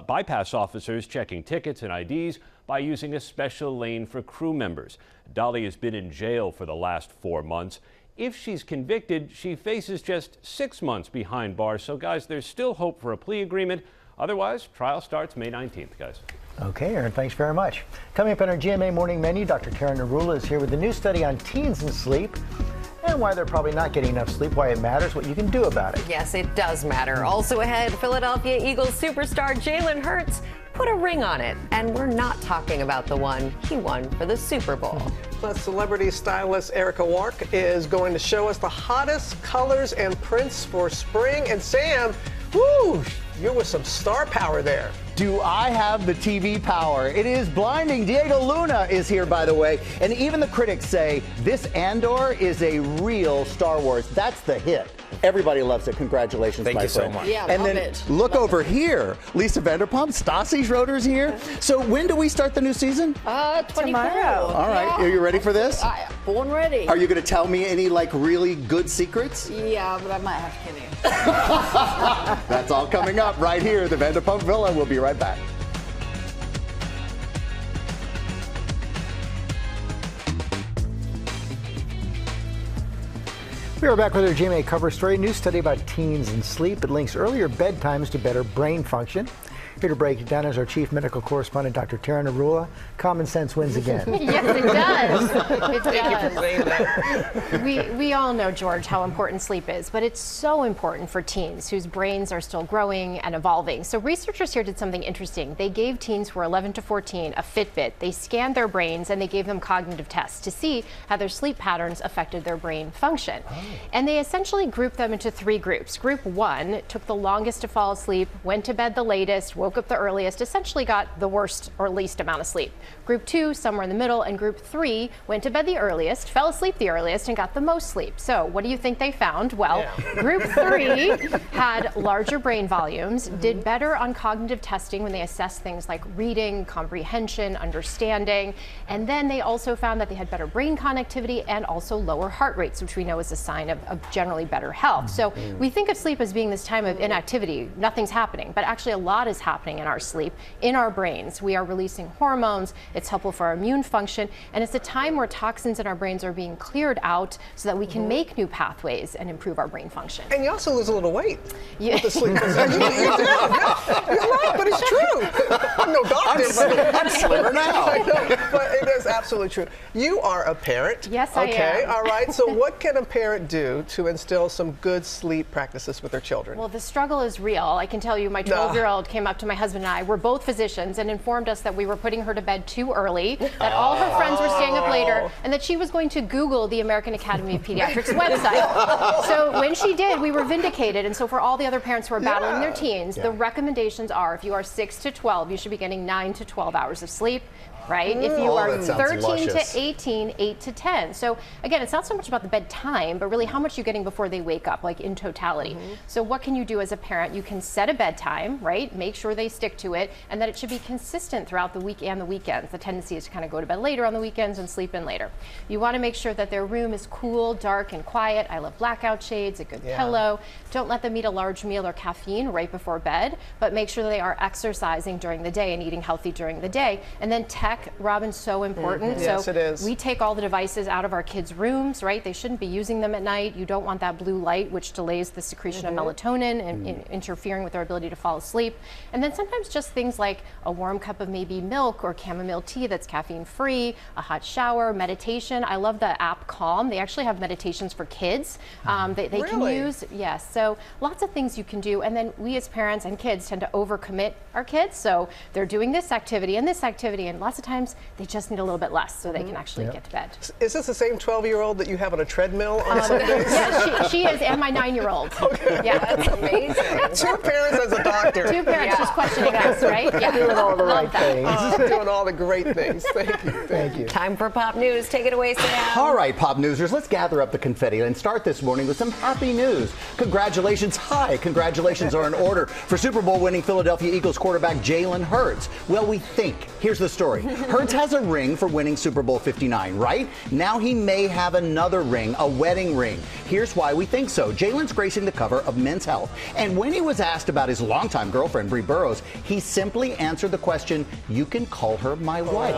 bypass officers checking tickets and IDs by using a special lane for crew members. Dali has been in jail for the last 4 months. If she's convicted, she faces just 6 months behind bars. So, guys, there's still hope for a plea agreement. Otherwise, trial starts May 19th, guys. Okay, Aaron, thanks very much. Coming up on our GMA morning menu, Dr. Karen Narula is here with a new study on teens and sleep, and why they're probably not getting enough sleep, why it matters, what you can do about it. Yes, it does matter. Also ahead, Philadelphia Eagles superstar Jalen Hurts put a ring on it, and we're not talking about the one he won for the Super Bowl. Plus, celebrity stylist Erica Wark is going to show us the hottest colors and prints for spring. And Sam, whoo, you're with some star power there. Do I have the TV power? It is blinding. Diego Luna is here, by the way. And even the critics say this Andor is a real Star Wars. That's the hit. Everybody loves it. Congratulations, my friend. Thank you so much. Yeah, and then look over here. Lisa Vanderpump, Stassi Schroeder's here. So when do we start the new season? 24. All right. Yeah. Are you ready for this? Born ready. Are you going to tell me any, like, really good secrets? Yeah, but I might have to kill you. That's all coming up right here at the Vanderpump Villa. We'll be right back. We are back with our GMA cover story. New study about teens and sleep. It links earlier bedtimes to better brain function. Here to break it down is our chief medical correspondent, Dr. Tara Narula. Common sense wins again. Yes, it does. It Thank you for saying that. We all know, George, how important sleep is, but it's so important for teens whose brains are still growing and evolving. So researchers here did something interesting. They gave teens who are 11 to 14 a Fitbit. They scanned their brains and they gave them cognitive tests to see how their sleep patterns affected their brain function. And they essentially grouped them into 3 groups. Group 1 took the longest to fall asleep, went to bed the latest, woke up the earliest, essentially got the worst or least amount of sleep. Group 2, somewhere in the middle, and Group 3 went to bed the earliest, fell asleep the earliest, and got the most sleep. So what do you think they found? Well, Group 3 had larger brain volumes, did better on cognitive testing when they assessed things like reading, comprehension, understanding, and then they also found that they had better brain connectivity and also lower heart rates, which we know is a sign of generally better health. So we think of sleep as being this time of inactivity. Nothing's happening, but actually a lot is happening in our sleep, in our brains. We are releasing hormones. It's helpful for our immune function, and it's a time where toxins in our brains are being cleared out so that we can make new pathways and improve our brain function. And you also lose a little weight with the sleep. You're right, but it's true. I'm no doctor. I'm slimmer now. I know, but it is absolutely true. You are a parent. Yes, I am. Okay, all right. So what can a parent do to instill some good sleep practices with their children? Well, the struggle is real. I can tell you, my 12-year-old came up to my husband and I. We're both physicians and informed us that we were putting her to bed too early, that all her friends were staying up later, and that she was going to Google the American Academy of Pediatrics website. So when she did, we were vindicated. And so for all the other parents who are battling their teens, the recommendations are if you are 6 to 12, you should be getting 9 to 12 hours of sleep. Right? If you are 13 to 18, 8 to 10. So again, it's not so much about the bedtime, but really how much you're getting before they wake up, like in totality. So what can you do as a parent? You can set a bedtime, right? Make sure they stick to it, and that it should be consistent throughout the week and the weekends. The tendency is to kind of go to bed later on the weekends and sleep in later. You want to make sure that their room is cool, dark, and quiet. I love blackout shades, a good pillow. Don't let them eat a large meal or caffeine right before bed, but make sure that they are exercising during the day and eating healthy during the day. And then Robin, so important. Yes, it is. We take all the devices out of our kids' rooms, right? They shouldn't be using them at night. You don't want that blue light, which delays the secretion of melatonin and interfering with their ability to fall asleep. And then sometimes just things like a warm cup of maybe milk or chamomile tea that's caffeine-free, a hot shower, meditation. I love the app Calm. They actually have meditations for kids. They can use, yes. So lots of things you can do. And then we as parents and kids tend to overcommit our kids. So they're doing this activity, and lots of times they just need a little bit less so they can actually get to bed. Is this the same 12-year-old that you have on a treadmill on Sundays? Yes, she is, and my 9-year-old. Okay. Yeah, that's amazing. 2 parents as a doctor. 2 parents just questioning us, right? Yeah. Doing all the right things. Doing all the great things. Thank you. Thank you. Time for Pop News. Take it away, Sam. All right, Pop Newsers, let's gather up the confetti and start this morning with some happy news. Congratulations are in order for Super Bowl winning Philadelphia Eagles quarterback Jalen Hurts. Well, we think. Here's the story. Hurts has a ring for winning Super Bowl 59, right? Now he may have another ring, a wedding ring. Here's why we think so. Jalen's gracing the cover of Men's Health. And when he was asked about his longtime girlfriend, Bree Burrows, he simply answered the question, "You can call her my wife."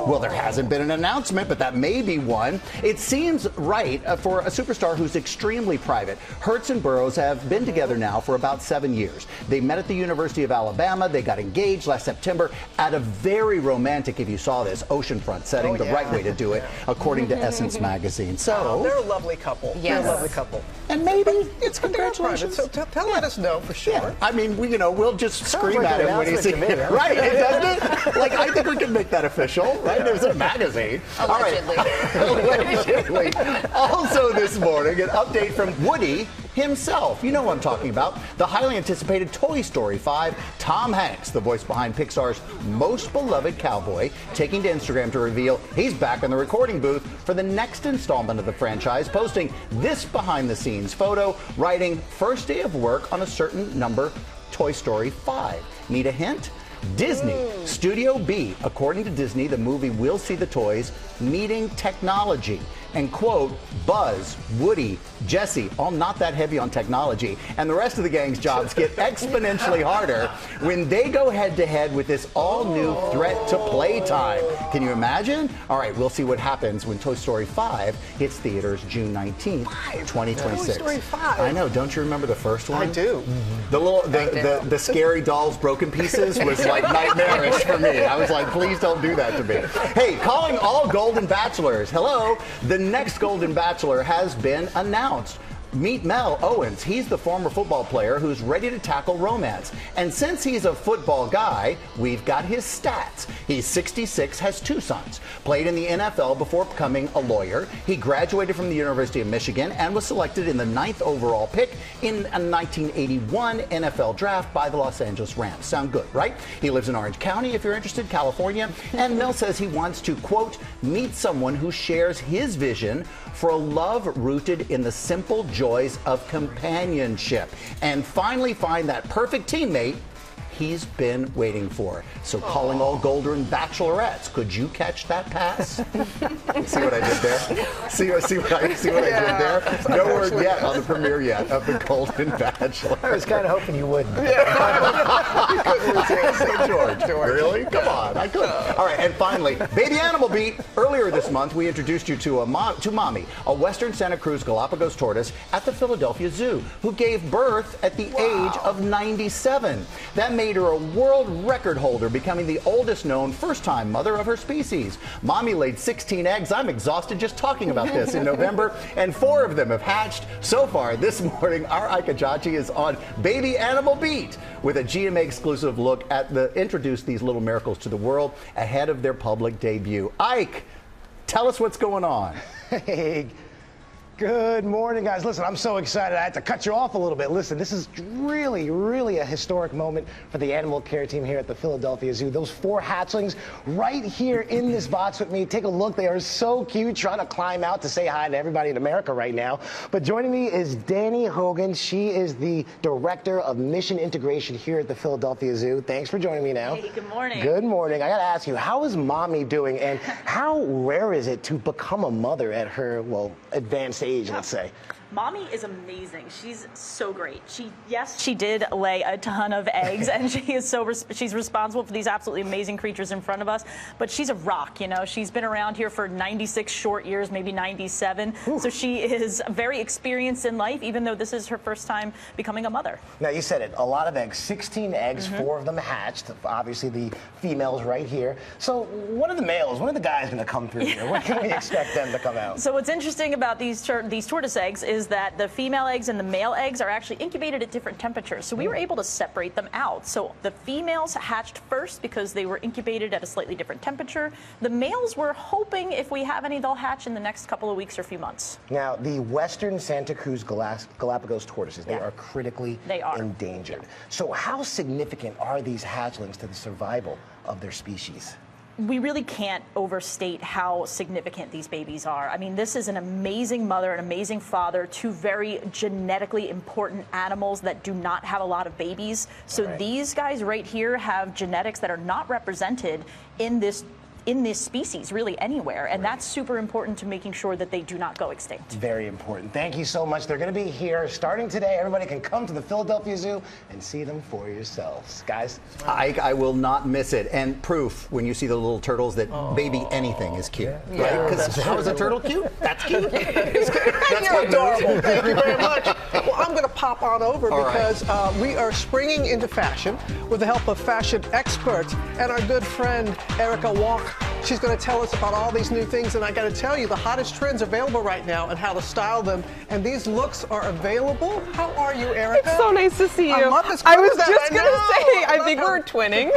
Well, there hasn't been an announcement, but that may be one. It seems right for a superstar who's extremely private. Hurts and Burrows have been together now for about 7 years. They met at the University of Alabama. They got engaged last September at a very romantic, if you saw this, oceanfront setting, the right way to do it, according to Essence magazine. So they're a lovely couple. Yes. They're a lovely couple. And maybe it's congratulations. So let us know for sure. Yeah. I mean, we'll just scream like at an him when he sees announcement to it. me, Right, doesn't it? Like, I think we can make that official, right? There's a magazine. Allegedly. All right. Allegedly. Also this morning, an update from Woody himself. You know what I'm talking about. The highly anticipated Toy Story 5. Tom Hanks, the voice behind Pixar's most beloved cowboy, taking to Instagram to reveal he's back in the recording booth for the next installment of the franchise, posting this behind-the-scenes photo, writing, "First day of work on a certain number, Toy Story 5. Need a hint? Disney, Studio B. According to Disney, the movie will see the toys meeting technology. And quote, Buzz, Woody, Jesse, all not that heavy on technology. And the rest of the gang's jobs get exponentially harder when they go head-to-head with this all-new threat to playtime. Can you imagine? All right, we'll see what happens when Toy Story 5 hits theaters June 19th, 2026. Toy Story 5. I know. Don't you remember the first one? I do. The scary dolls broken pieces was like nightmarish for me. I was like, please don't do that to me. Hey, calling all Golden Bachelors. Hello. The next Golden Bachelor has been announced. Meet Mel Owens. He's the former football player who's ready to tackle romance. And since he's a football guy, we've got his stats. He's 66, has 2 sons, played in the NFL before becoming a lawyer. He graduated from the University of Michigan and was selected in the 9th overall pick in a 1981 NFL draft by the Los Angeles Rams. Sound good, right? He lives in Orange County, if you're interested, California. And Mel says he wants to, quote, meet someone who shares his vision for a love rooted in the simple joys of companionship and finally find that perfect teammate he's been waiting for. So calling all Golden Bachelorettes, could you catch that pass? See what I did there? See what I did there? No word yet on the premiere yet of the Golden Bachelor. I was kind of hoping you wouldn't. You couldn't resist. George. Really? Come on, I couldn't. All right, and finally, Baby Animal Beat. Earlier this month, we introduced you to Mommy, a Western Santa Cruz Galapagos tortoise at the Philadelphia Zoo, who gave birth at the age of 97. That made her a world record holder, becoming the oldest known first-time mother of her species. Mommy laid 16 eggs. I'm exhausted just talking about this in November, and 4 of them have hatched. So far this morning, our Ike Ajachi is on Baby Animal Beat with a GMA exclusive look at introduce these little miracles to the world ahead of their public debut. Ike, tell us what's going on. Hey. Good morning, guys. Listen, I'm so excited. I had to cut you off a little bit. Listen, this is really, really a historic moment for the animal care team here at the Philadelphia Zoo. Those 4 hatchlings right here in this box with me. Take a look. They are so cute, trying to climb out to say hi to everybody in America right now. But joining me is Danny Hogan. She is the Director of Mission Integration here at the Philadelphia Zoo. Thanks for joining me now. Hey, good morning. Good morning. I got to ask you, how is Mommy doing, and how rare is it to become a mother at her, well, advanced age, let's say? Mommy is amazing. She's so great. She did lay a ton of eggs, and she's responsible for these absolutely amazing creatures in front of us. But she's a rock, you know. She's been around here for 96 short years, maybe 97. Ooh. So she is very experienced in life, even though this is her first time becoming a mother. Now, you said it, a lot of eggs, 16 eggs, 4 of them hatched. Obviously, the females right here. So when are the males, when are the guys going to come through here? When can we expect them to come out? So what's interesting about these tortoise eggs is that the female eggs and the male eggs are actually incubated at different temperatures. So we were able to separate them out. So the females hatched first because they were incubated at a slightly different temperature. The males, we're hoping if we have any, they'll hatch in the next couple of weeks or few months. Now, the Western Santa Cruz Galapagos tortoises, they are critically endangered. So how significant are these hatchlings to the survival of their species? We really can't overstate how significant these babies are. I mean, this is an amazing mother, an amazing father, 2 very genetically important animals that do not have a lot of babies. So these guys right here have genetics that are not represented in this species really anywhere, and that's super important to making sure that they do not go extinct. Very important. Thank you so much. They're going to be here starting today. Everybody can come to the Philadelphia Zoo and see them for yourselves. Guys? I will not miss it. And proof when you see the little turtles that baby anything is cute. Right? Because how is a turtle cute? That's cute. You're adorable. Thank you very much. Well, I'm going to pop on over because we are springing into fashion with the help of fashion experts and our good friend Erica Walk. She's going to tell us about all these new things, and I got to tell you the hottest trends available right now and how to style them. And these looks are available. How are you, Erica? It's so nice to see you. I was just going to say, I think we're twinning.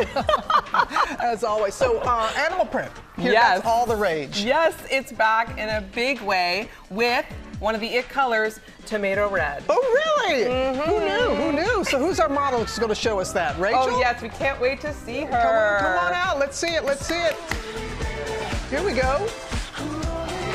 As always. So, animal print. That's all the rage. Yes, it's back in a big way with one of the it colors, tomato red. Oh, really? Who knew? Who knew? So who's our model who's going to show us that? Rachel? Oh, yes. We can't wait to see her. Come on out. Let's see it. Let's see it. Here we go.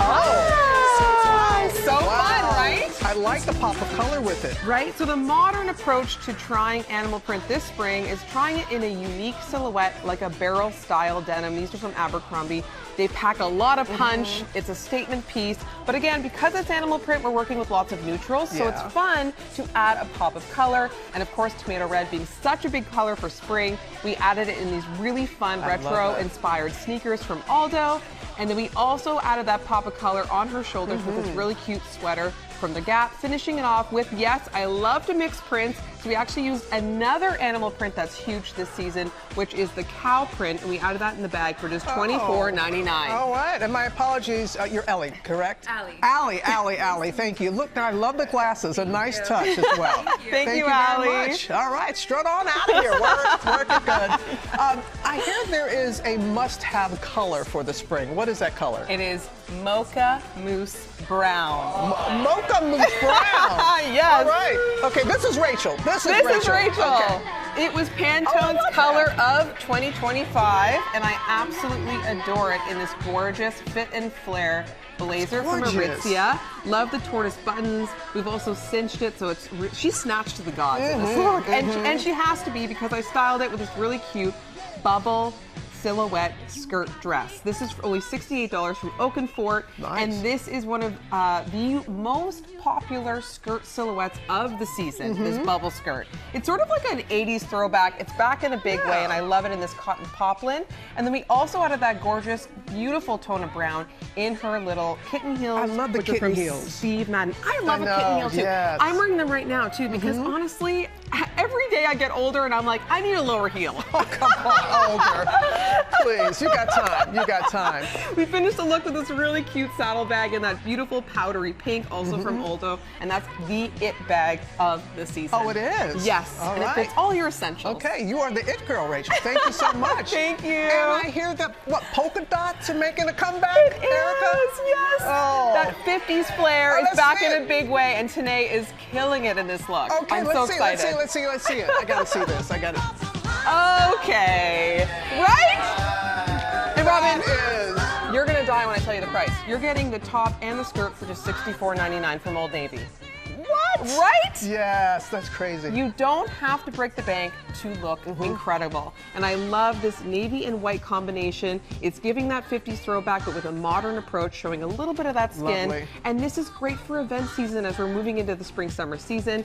Oh, so fun, right? I like the pop of color with it. Right? So the modern approach to trying animal print this spring is trying it in a unique silhouette like a barrel-style denim. These are from Abercrombie. They pack a lot of punch. It's a statement piece. But again, because it's animal print, we're working with lots of neutrals, so it's fun to add a pop of color. And of course, tomato red being such a big color for spring, we added it in these really fun retro-inspired sneakers from Aldo. And then we also added that pop of color on her shoulders with this really cute sweater from the Gap, finishing it off with, yes, I love to mix prints, so we actually used another animal print that's huge this season, which is the cow print, and we added that in the bag for just $24.99. All right, and my apologies, you're Ellie, correct? Allie, thank you. Look, I love the glasses, a nice touch as well. Thank you, very Allie. much. All right, strut on out of here, work it good. I hear there is a must-have color for the spring. What is that color? It is Mocha Mousse Brown. Mocha Mousse Brown? Yes. All right. Okay, this is Rachel. This is Rachel. Okay. It was Pantone's color of 2025, and I absolutely adore it in this gorgeous fit and flare blazer from Aritzia. Love the tortoise buttons. We've also cinched it, so it's she's snatched to the gods in this look. And she has to be, because I styled it with this really cute bubble silhouette skirt dress. This is for only $68 from Oakenfort, and this is one of the most popular skirt silhouettes of the season, this bubble skirt. It's sort of like an 80s throwback. It's back in a big way, and I love it in this cotton poplin. And then we also added that gorgeous, beautiful tone of brown in her little kitten heels. I love the kitten heels. Steve Madden. I love a kitten heel too. Yes. I'm wearing them right now too, because honestly, every day I get older and I'm like, I need a lower heel. Oh, come on, older. Please, you got time. You got time. We finished the look with this really cute saddle bag in that beautiful powdery pink, also from Oldo, and that's the it bag of the season. Oh, it is? Yes, all and right. it fits all your essentials. Okay, you are the it girl, Rachel. Thank you so much. Thank you. And I hear that, polka dots are making a comeback, Erica? Yes. Oh. That 50s flair is back in a big way, and Tanae is killing it in this look. Okay, I'm so excited. Let's see it. I gotta see this. I gotta. Okay. Right? And Robin, you're gonna die when I tell you the price. You're getting the top and the skirt for just $64.99 from Old Navy. What? Right? Yes, that's crazy. You don't have to break the bank to look incredible. And I love this navy and white combination. It's giving that 50s throwback, but with a modern approach, showing a little bit of that skin. Lovely. And this is great for event season as we're moving into the spring-summer season.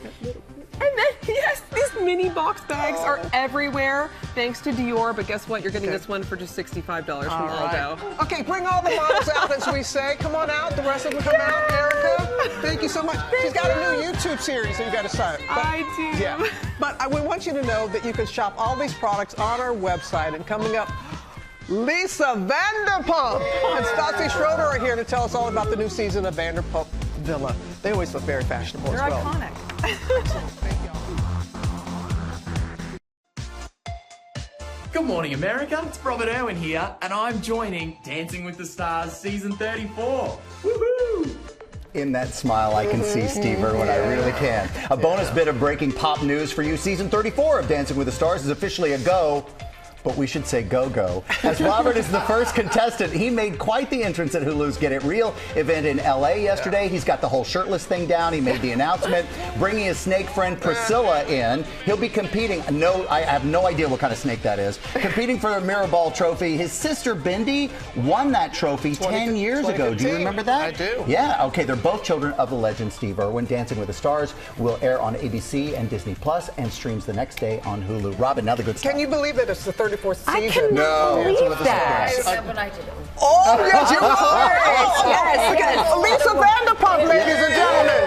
And then, yes, these mini box bags are everywhere, thanks to Dior. But guess what? You're getting this one for just $65 from Aldo. Okay, bring all the models out, as we say. Come on out. The rest of them come out. Erica, thank you so much. She's got a new YouTube series that you got to start. I do. Yeah. But we want you to know that you can shop all these products on our website. And coming up, Lisa Vanderpump and Stassi Schroeder are here to tell us all about the new season of Vanderpump Villa. They always look very fashionable as well. They're iconic. Good morning, America. It's Robert Irwin here, and I'm joining Dancing with the Stars Season 34. Woohoo! In that smile, I can see Steve Irwin. I really can. A bonus bit of breaking pop news for you. Season 34 of Dancing with the Stars is officially a go. But we should say go-go. As Robert is the first contestant, he made quite the entrance at Hulu's Get It Real event in LA yesterday. He's got the whole shirtless thing down. He made the announcement, bringing his snake friend Priscilla in. He'll be competing. No, I have no idea what kind of snake that is. Competing for the Mirrorball Trophy. His sister Bindi won that trophy 10 years ago. Do you remember that? I do. Yeah, okay. They're both children of the legend Steve Irwin. Dancing with the Stars will air on ABC and Disney Plus and streams the next day on Hulu. Robin, now the good stuff. Can you believe that it's the 34th season? I cannot believe that. But I did it. Oh, yes, you are. Yes. Lisa Vanderpump, ladies and gentlemen.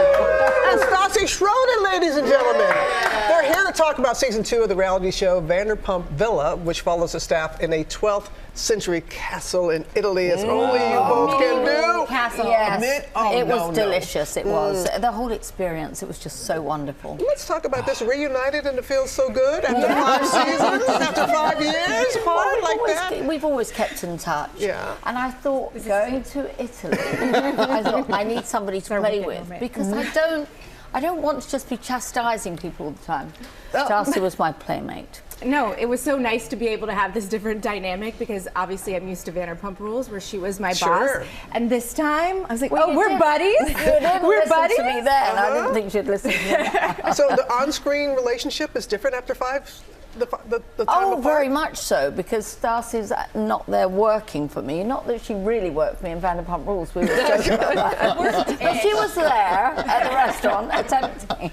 And Stassi Schroeder, ladies and gentlemen. They're here to talk about season 2 of the reality show Vanderpump Villa, which follows the staff in a 12th century castle in Italy, as only you both can do. Castle. Yes. It was delicious. It was. The whole experience, it was just so wonderful. Let's talk about this. Reunited and it feels so good after 5 seasons, after 5 years, like that. We've always kept in touch. Yeah. And I thought, going to Italy, I thought, I need somebody to play with, because I don't want to just be chastising people all the time. Darcy was my playmate. No, it was so nice to be able to have this different dynamic because obviously I'm used to Vanderpump Rules where she was my boss. And this time I was like, Well, we're buddies. We're buddies. To me then. I didn't think she'd listen to me. So the on-screen relationship is different after the time apart? Very much so, because Darcy's not there working for me. Not that she really worked for me in Vanderpump Rules. We were joking about that. But she was there at the restaurant attempting.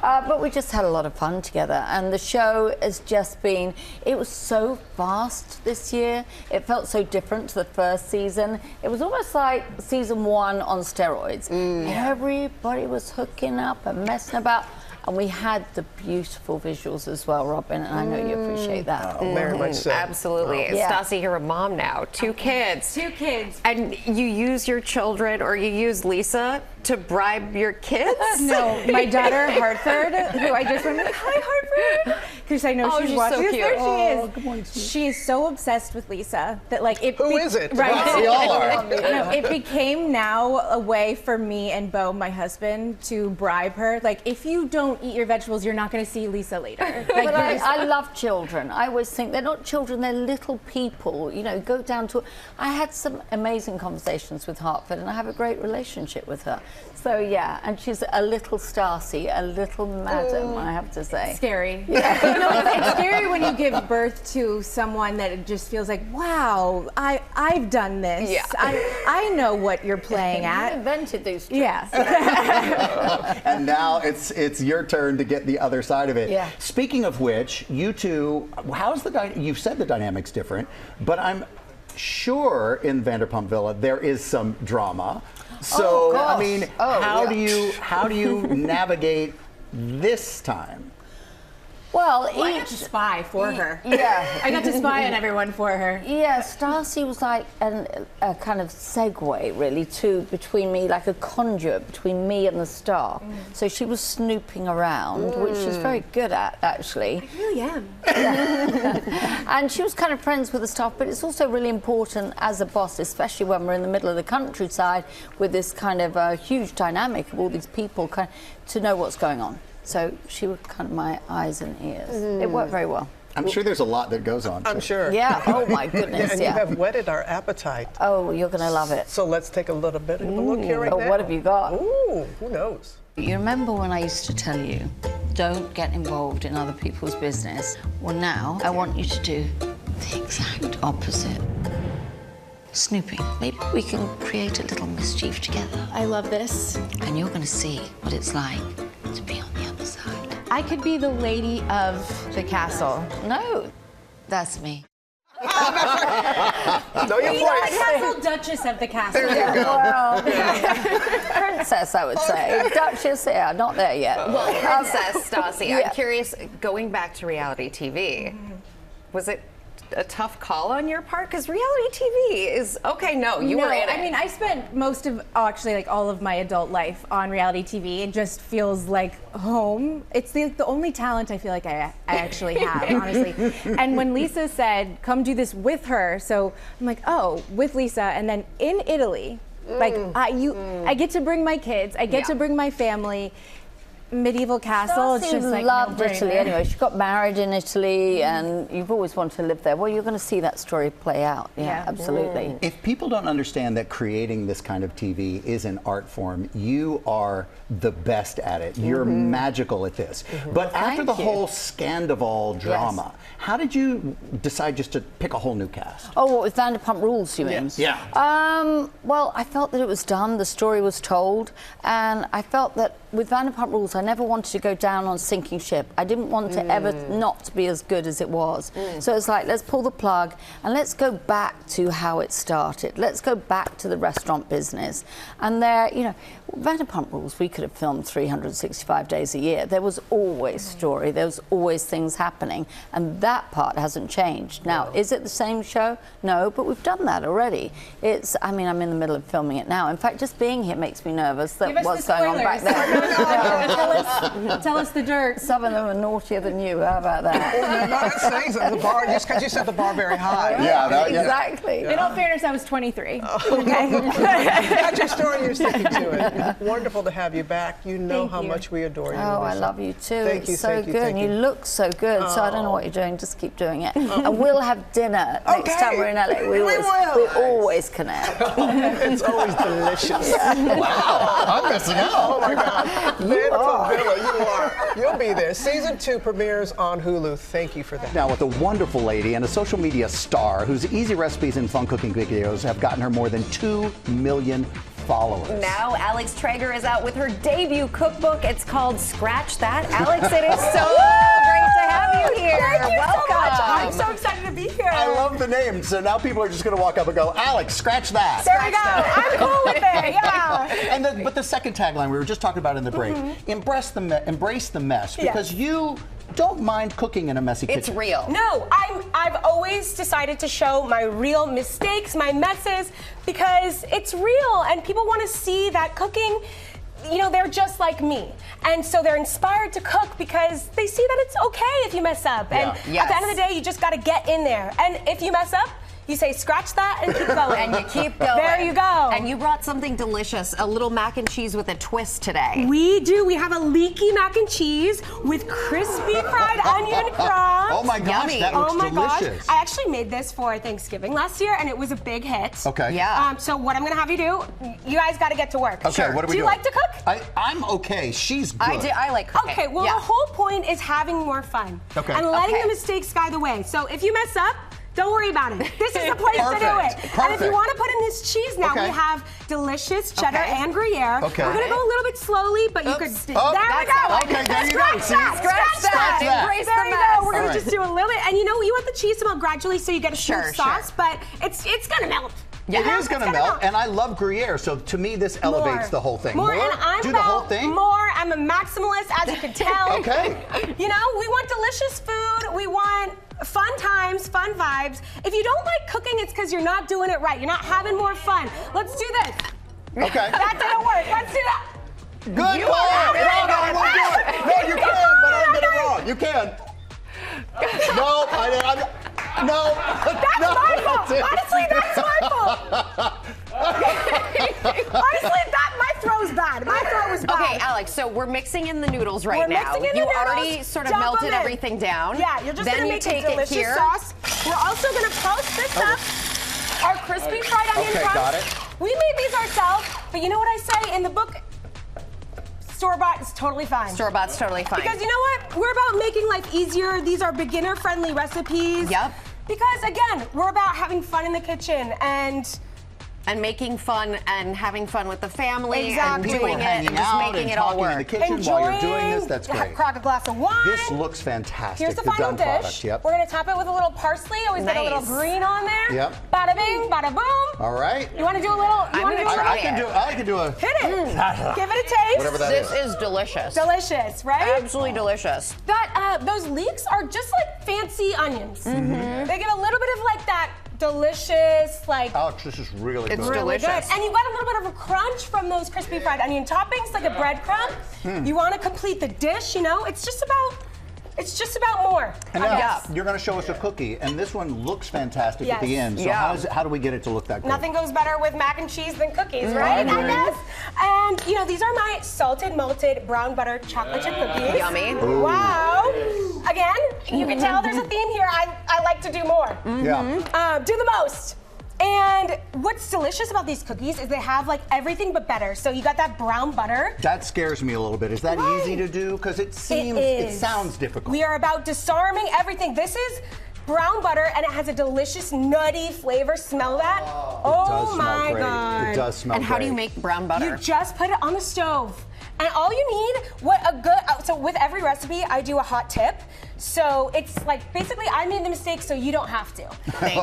But we just had a lot of fun together. And the show has just been, it was so fast this year. It felt so different to the first season. It was almost like season 1 on steroids. Everybody was hooking up and messing about. And we had the beautiful visuals as well, Robin, and I know you appreciate that. Very much so. Absolutely. Stassi, you're a mom now. 2 kids. 2 kids. And you use your children, or you use Lisa to bribe your kids? No, my daughter Hartford, who I just went with, hi Hartford, because I know she's watching. So cute. There she is. Good morning, she is so obsessed with Lisa that like it. Who is it? Right. We all are. No, it became now a way for me and Bo, my husband, to bribe her. Like, if you don't eat your vegetables, you're not going to see Lisa later. Like, but I love children. I always think they're not children, they're little people. You know, go down to. I had some amazing conversations with Hartford, and I have a great relationship with her. So yeah, and she's a little Stassi, a little madam, I have to say. Scary. Yeah. It's scary when you give birth to someone that it just feels like, wow, I've done this. Yeah. I know what you're playing at. You invented these tricks. Yeah. And now it's your turn to get the other side of it. Yeah. Speaking of which, you two, you've said the dynamic's different, but I'm sure in Vanderpump Villa there is some drama. So I mean, how do you navigate this time? Well, I got to spy for her. Yeah. I got to spy on everyone for her. Yeah, Stassi was like a kind of segue, really, between me, like a conduit between me and the star. So she was snooping around, which she's very good at, actually. I really am. And she was kind of friends with the staff, but it's also really important as a boss, especially when we're in the middle of the countryside with this kind of huge dynamic of all these people, to know what's going on. So she was kind of my eyes and ears. It worked very well. I'm sure there's a lot that goes on. I'm sure. Yeah, oh my goodness, and you have whetted our appetite. Oh, you're going to love it. So let's take a little bit of a look here right now. What have you got? Ooh, who knows? You remember when I used to tell you, don't get involved in other people's business? Well, now I want you to do the exact opposite. Snooping. Maybe we can create a little mischief together. I love this. And you're going to see what it's like to be on the other side. I could be the lady of the castle. No, that's me. Know your place. Castle Duchess of the castle. Well, princess, I would say. Duchess, yeah, not there yet. Well, Princess Stassi, Yeah. I'm curious, going back to reality TV, was it a tough call on your part? Because reality TV is, okay, no, you were in it. I mean, I spent most of, actually, like all of my adult life on reality TV. It just feels like home. It's the only talent I feel like I actually have, honestly. And when Lisa said, come do this with her, so I'm like, oh, with Lisa, and then in Italy, like, I get to bring my kids, I get to bring my family. Medieval castle. It's just like loved no-brainer. Italy anyway. She got married in Italy, and you've always wanted to live there. Well, you're going to see that story play out. Yeah, absolutely. If people don't understand that creating this kind of TV is an art form, you are the best at it. You're magical at this. But after the whole Scandival drama, how did you decide just to pick a whole new cast? Oh, what, with Vanderpump Rules, you mean? Yeah. Well, I felt that it was done, the story was told, and I felt that with Vanderpump Rules, I never wanted to go down on sinking ship. I didn't want to ever not be as good as it was. So it's like, let's pull the plug and let's go back to how it started. Let's go back to the restaurant business. And there, you know, Vanderpump Rules, we could have filmed 365 days a year. There was always story, there was always things happening, and that part hasn't changed. Now, is it the same show? No, but we've done that already. I mean, I'm in the middle of filming it now. In fact, just being here makes me nervous that what's going on back there. Tell us the dirt. Some of them are naughtier than you. How about that? Oh, no, that's saying something. The bar, just because you set the bar very high. Exactly. In all fairness, I was 23. That's your story. You're sticking to it. It's wonderful to have you back. You know how much we adore you. Oh, I love you too. Thank you. It's so Thank you. good. Thank You you. look so good. So I don't know what you're doing. Just keep doing it. And we'll have dinner next time we're in LA. We always connect. It's always delicious. Wow, I'm missing out. Oh my God, Vanderpump Villa, you are. You'll be there. Season 2 premieres on Hulu. Thank you for that. Now with a wonderful lady and a social media star whose easy recipes and fun cooking videos have gotten her more than 2 million followers. Now Alex Traeger is out with her debut cookbook. It's called Scratch That. Alex, it is so great to have you here. Thank you Welcome. so much. I'm so excited to be here. I love the name. So now people are just going to walk up and go, Alex, scratch that. There we go. I'm cool with it. Yeah. But the second tagline we were just talking about in the break, embrace the mess, because you don't mind cooking in a messy kitchen. It's real. No, I've always decided to show my real mistakes, my messes, because it's real and people want to see that cooking, you know, they're just like me. And so they're inspired to cook because they see that it's okay if you mess up. And at the end of the day, you just got to get in there. And if you mess up, you say, scratch that and keep going. And you keep going. There you go. And you brought something delicious, a little mac and cheese with a twist today. We do. We have a leaky mac and cheese with crispy fried onion crumbs. Oh my gosh, Yummy. that looks delicious. I actually made this for Thanksgiving last year, and it was a big hit. Okay. Yeah. So what I'm going to have you do, you guys got to get to work. Okay, what are we doing? Do you like to cook? I'm okay. She's good. I like cooking. Okay, well, the whole point is having more fun. Okay. And letting the mistakes guide the way. So if you mess up, don't worry about it. This is the place to do it. And if you want to put in this cheese now, we have delicious cheddar and Gruyere. Okay. We're going to go a little bit slowly, but you could... There we go. Okay, there you go. Scratch that. Embrace There the you mess. go. We're going to just do a little bit. And you know, you want the cheese to melt gradually so you get a smooth sauce, but it's going to melt. It is going to melt, and I love Gruyere, so to me this elevates the whole thing. More, and I'm do the whole thing? More. I'm a maximalist, as you can tell. Okay. You know, we want delicious food. We want fun times, fun vibes. If you don't like cooking, it's because you're not doing it right. You're not having more fun. Let's do this. Okay. That didn't work. Let's do that. Good call. No, I won't do it. No, you can, but I get it wrong. You can. No, no. That's my fault. Honestly, that's my fault. Honestly, my throw's bad. My throw was bad. Okay, Alex, so we're mixing in the noodles right now. You already sort of melted everything down. Yeah, you're just then going to you make take a delicious it here. sauce. We're also going to post this up. Our crispy fried onion crumbs. Got it. We made these ourselves, but you know what I say in the book? Store-bought is totally fine. Store-bought's totally fine. Because you know what? We're about making life easier. These are beginner-friendly recipes. Yep. Because again, we're about having fun in the kitchen and making fun and having fun with the family Exactly. and doing it and just out making and it all talking work. in the kitchen while you're doing this. That's great. Crack a glass of wine. This looks fantastic. Here's the final done dish. product. Yep. We're gonna top it with a little parsley. Always get a little green on there. Yep. Bada bing, bada boom. All right. You want to do a little? I'm gonna try I can do a. Hit it. Give it a taste. Whatever that This is delicious. Delicious, right? Absolutely delicious. Those leeks are just like fancy onions. They give a little bit of like that delicious, like. Alex, this is really good. It's Really delicious. good. And you got a little bit of a crunch from those crispy fried onion toppings, like a breadcrumb. You want to complete the dish, you know? It's just about more. And now you're going to show us a cookie, and this one looks fantastic at the Yes. end. So how do we get it to look that good? Nothing goes better with mac and cheese than cookies, right? I agree. guess. And you know, these are my salted malted brown butter chocolate chip cookies. Yummy. Ooh. Wow. Again, you can tell there's a theme here. I like to do more. Yeah. Do the most. And what's delicious about these cookies is they have like everything but better. So you got that brown butter. That scares me a little bit. Is that easy to do? Because it sounds difficult. We are about disarming everything. This is brown butter and it has a delicious nutty flavor. Smell that? Oh my God. It does smell And how do great. you make brown butter? You just put it on the stove. And all you need, so with every recipe, I do a hot tip. So it's like, basically I made the mistake so you don't have to. Thank you.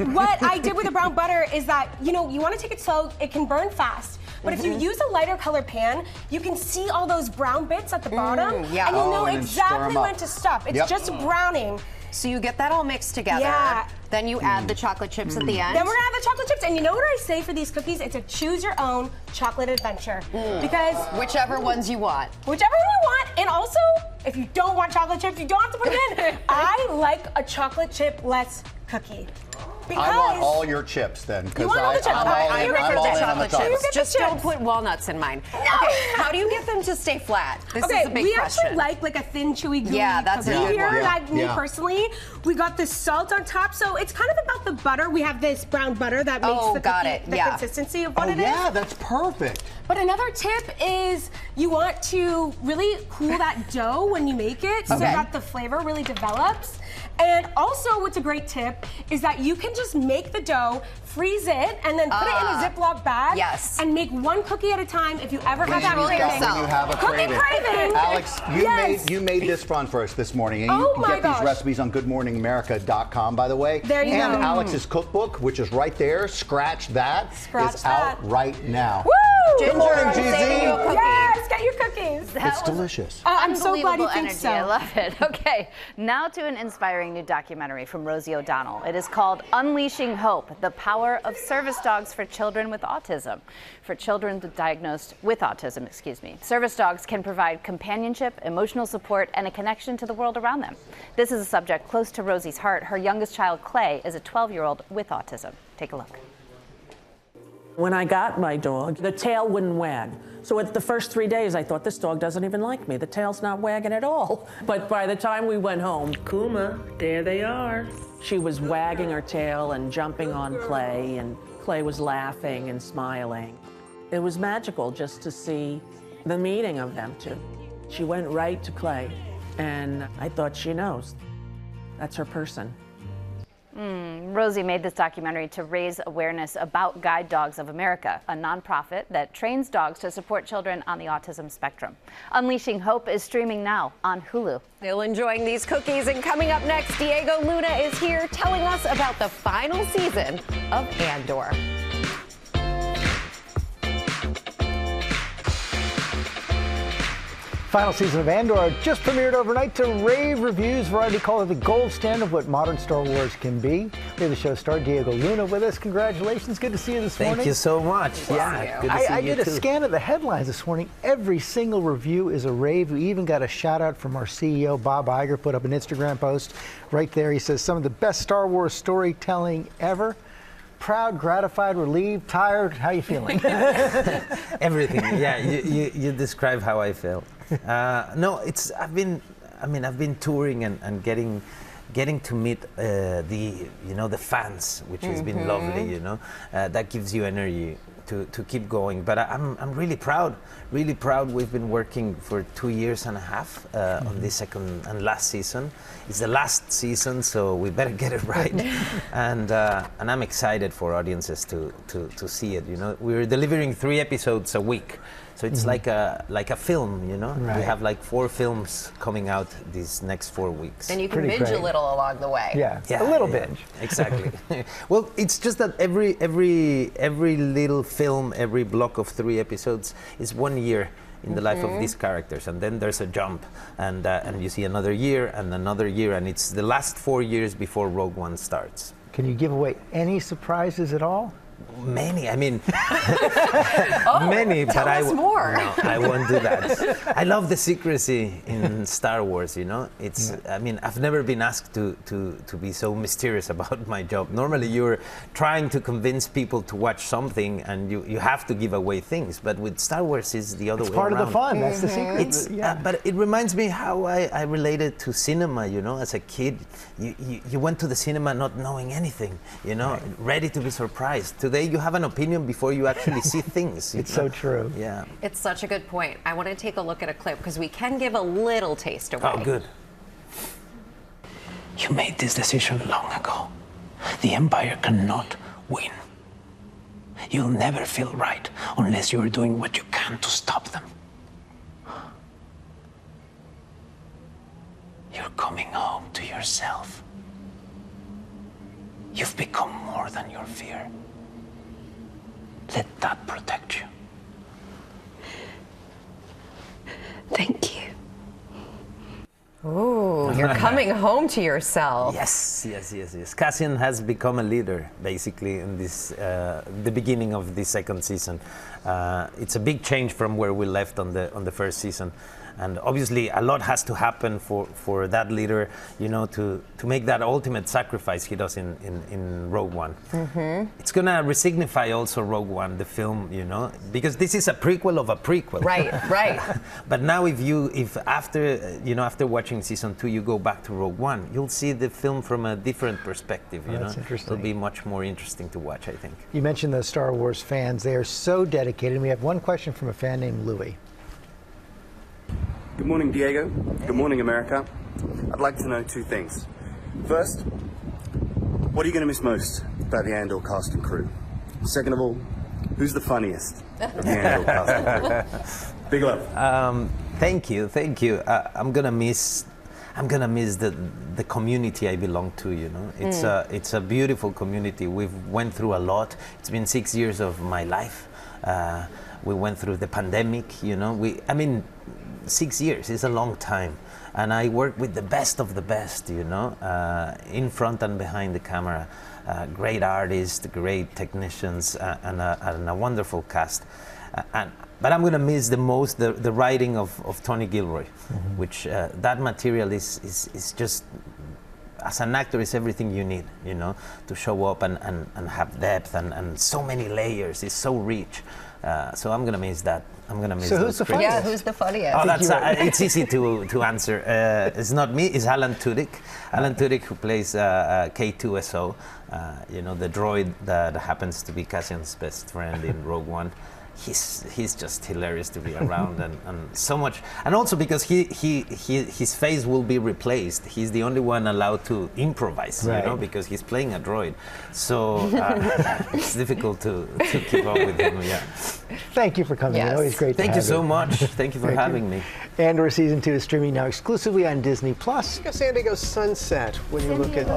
And what I did with the brown butter is that, you know, you want to take it slow, it can burn fast. But if you use a lighter color pan, you can see all those brown bits at the bottom. yeah. And you'll know and then stir 'em exactly up. when to stop. It's just browning. so you get that all mixed together. Yeah. Then you add the chocolate chips at the end. Then we're gonna add the chocolate chips, and you know what I say for these cookies? It's a choose your own chocolate adventure. Because whichever ones you want. Whichever one you want, and also, if you don't want chocolate chips, you don't have to put it in. I like a chocolate chip-less cookie. Because I want all your chips then, because You want all the chips. I'm all in on the chocolate chocolate. chips. Just don't put walnuts in mine. No. Okay, how do you get them to stay flat? This is a big we question. actually like a thin, chewy, gooey that's a cookie good here. one. Like me Yeah. personally, we got the salt on top, so it's kind of about the butter. We have this brown butter that makes the cookie, the consistency of what it is. Yeah, that's perfect. But another tip is you want to really cool that dough when you make it so that the flavor really develops. And also what's a great tip is that you can just make the dough, freeze it, and then put it in a Ziploc bag and make one cookie at a time if you ever have that craving. When you have a cookie craving. Alex, you made this fun for us this morning, and you can get these recipes on goodmorningamerica.com, by the way. There you and go. Alex's cookbook, which is right there, Scratch That, is out right now. Woo! Good morning, GZ. Yes, get your cookies. It's delicious. I'm so glad you Unbelievable think energy. so. I love it. Okay, now to an inspiring new documentary from Rosie O'Donnell. It is called Unleashing Hope: The Power of Service Dogs for Children with Autism. For children diagnosed with autism, Service dogs can provide companionship, emotional support, and a connection to the world around them. This is a subject close to Rosie's heart. Her youngest child, Clay, is a 12-year-old with autism. Take a look. When I got my dog, the tail wouldn't wag. So at the first 3 days, I thought, this dog doesn't even like me. The tail's not wagging at all. But by the time we went home, Kuma, there they are. She was wagging her tail and jumping on Clay, and Clay was laughing and smiling. It was magical just to see the meeting of them two. She went right to Clay, and I thought, she knows. That's her person. Rosie made this documentary to raise awareness about Guide Dogs of America, a nonprofit that trains dogs to support children on the autism spectrum. Unleashing Hope is streaming now on Hulu. Still enjoying these cookies, and coming up next, Diego Luna is here telling us about the final season of Andor. Final season of Andor just premiered overnight to rave reviews. Variety call it the gold standard of what modern Star Wars can be. We have the show star Diego Luna with us. Congratulations. Good to see you this morning. Thank you so much. Yeah, good to see you I did too. a scan of the headlines this morning. Every single review is a rave. We even got a shout out from our CEO, Bob Iger, put up an Instagram post right there. He says, some of the best Star Wars storytelling ever. Proud, gratified, relieved, tired. How are you feeling? Everything. Yeah, you describe how I feel. No, I've been touring and getting to meet the fans, which has been lovely. That gives you energy to keep going. But I'm really proud. We've been working for 2.5 years on this second and last season. It's the last season, so we better get it right. and I'm excited for audiences to see it. We're delivering 3 episodes a week. So it's like a film, Right. We have like 4 films coming out these next 4 weeks. And you can binge a little along the way. Yeah, a little binge. Exactly. Well, it's just that every little film, every block of 3 episodes is 1 year in the life of these characters, and then there's a jump, and you see another year, and it's the last 4 years before Rogue One starts. Can you give away any surprises at all? Many, I mean, many, but tell us more. No, I won't do that. I love the secrecy in Star Wars, It's, I mean, I've never been asked to be so mysterious about my job. Normally you're trying to convince people to watch something and you have to give away things, but with Star Wars it's the other way around. It's part of the fun, that's the secret. But it reminds me how I related to cinema, as a kid. You went to the cinema not knowing anything, ready to be surprised. Today you have an opinion before you actually see things. It's so true. Yeah. It's such a good point. I want to take a look at a clip because we can give a little taste away. Oh, good. You made this decision long ago. The Empire cannot win. You'll never feel right unless you're doing what you can to stop them. You're coming home to yourself. You've become more than your fear. Let that protect you. Thank you. Ooh. Ooh, you're coming home to yourself. Yes. Cassian has become a leader, basically, in this the beginning of the second season. It's a big change from where we left on the first season. And obviously, a lot has to happen for that leader, you know, to make that ultimate sacrifice he does in Rogue One. Mm-hmm. It's gonna resignify also Rogue One, the film, you know, because this is a prequel of a prequel. Right. But now, if after watching season 2, you go back to Rogue One, you'll see the film from a different perspective. You know, that's interesting. It'll be much more interesting to watch, I think. You mentioned the Star Wars fans; they are so dedicated. And we have one question from a fan named Louis. Good morning, Diego. Good morning, America. I'd like to know two things. First, what are you going to miss most about the Andor cast and crew? Second of all, who's the funniest of the Andor cast and crew? Big love. Thank you. I'm gonna miss the community I belong to. You know, it's a beautiful community. We've went through a lot. It's been 6 years of my life. We went through the pandemic. You know, 6 years is a long time, and I work with the best of the best, you know, in front and behind the camera. Great artists, great technicians, and a wonderful cast. But I'm going to miss the most the writing of Tony Gilroy, which that material is just, as an actor, is everything you need, you know, to show up and have depth and so many layers. It's so rich. So I'm going to miss that. I'm going to miss. So who's the funniest? Yeah, who's the funniest? Oh, that's it's easy to answer. It's not me. It's Alan Tudyk. Alan Tudyk, who plays K2SO. You know, the droid that happens to be Cassian's best friend in Rogue One. He's just hilarious to be around, and so much. And also because his face will be replaced. He's the only one allowed to improvise, right, you know, because he's playing a droid. So it's difficult to keep up with him. Yeah. Thank you for coming. Yes. Always great. Thank to you have so much. Thank you for having me. Andor season 2 is streaming now exclusively on Disney+. San Diego sunset when you look at.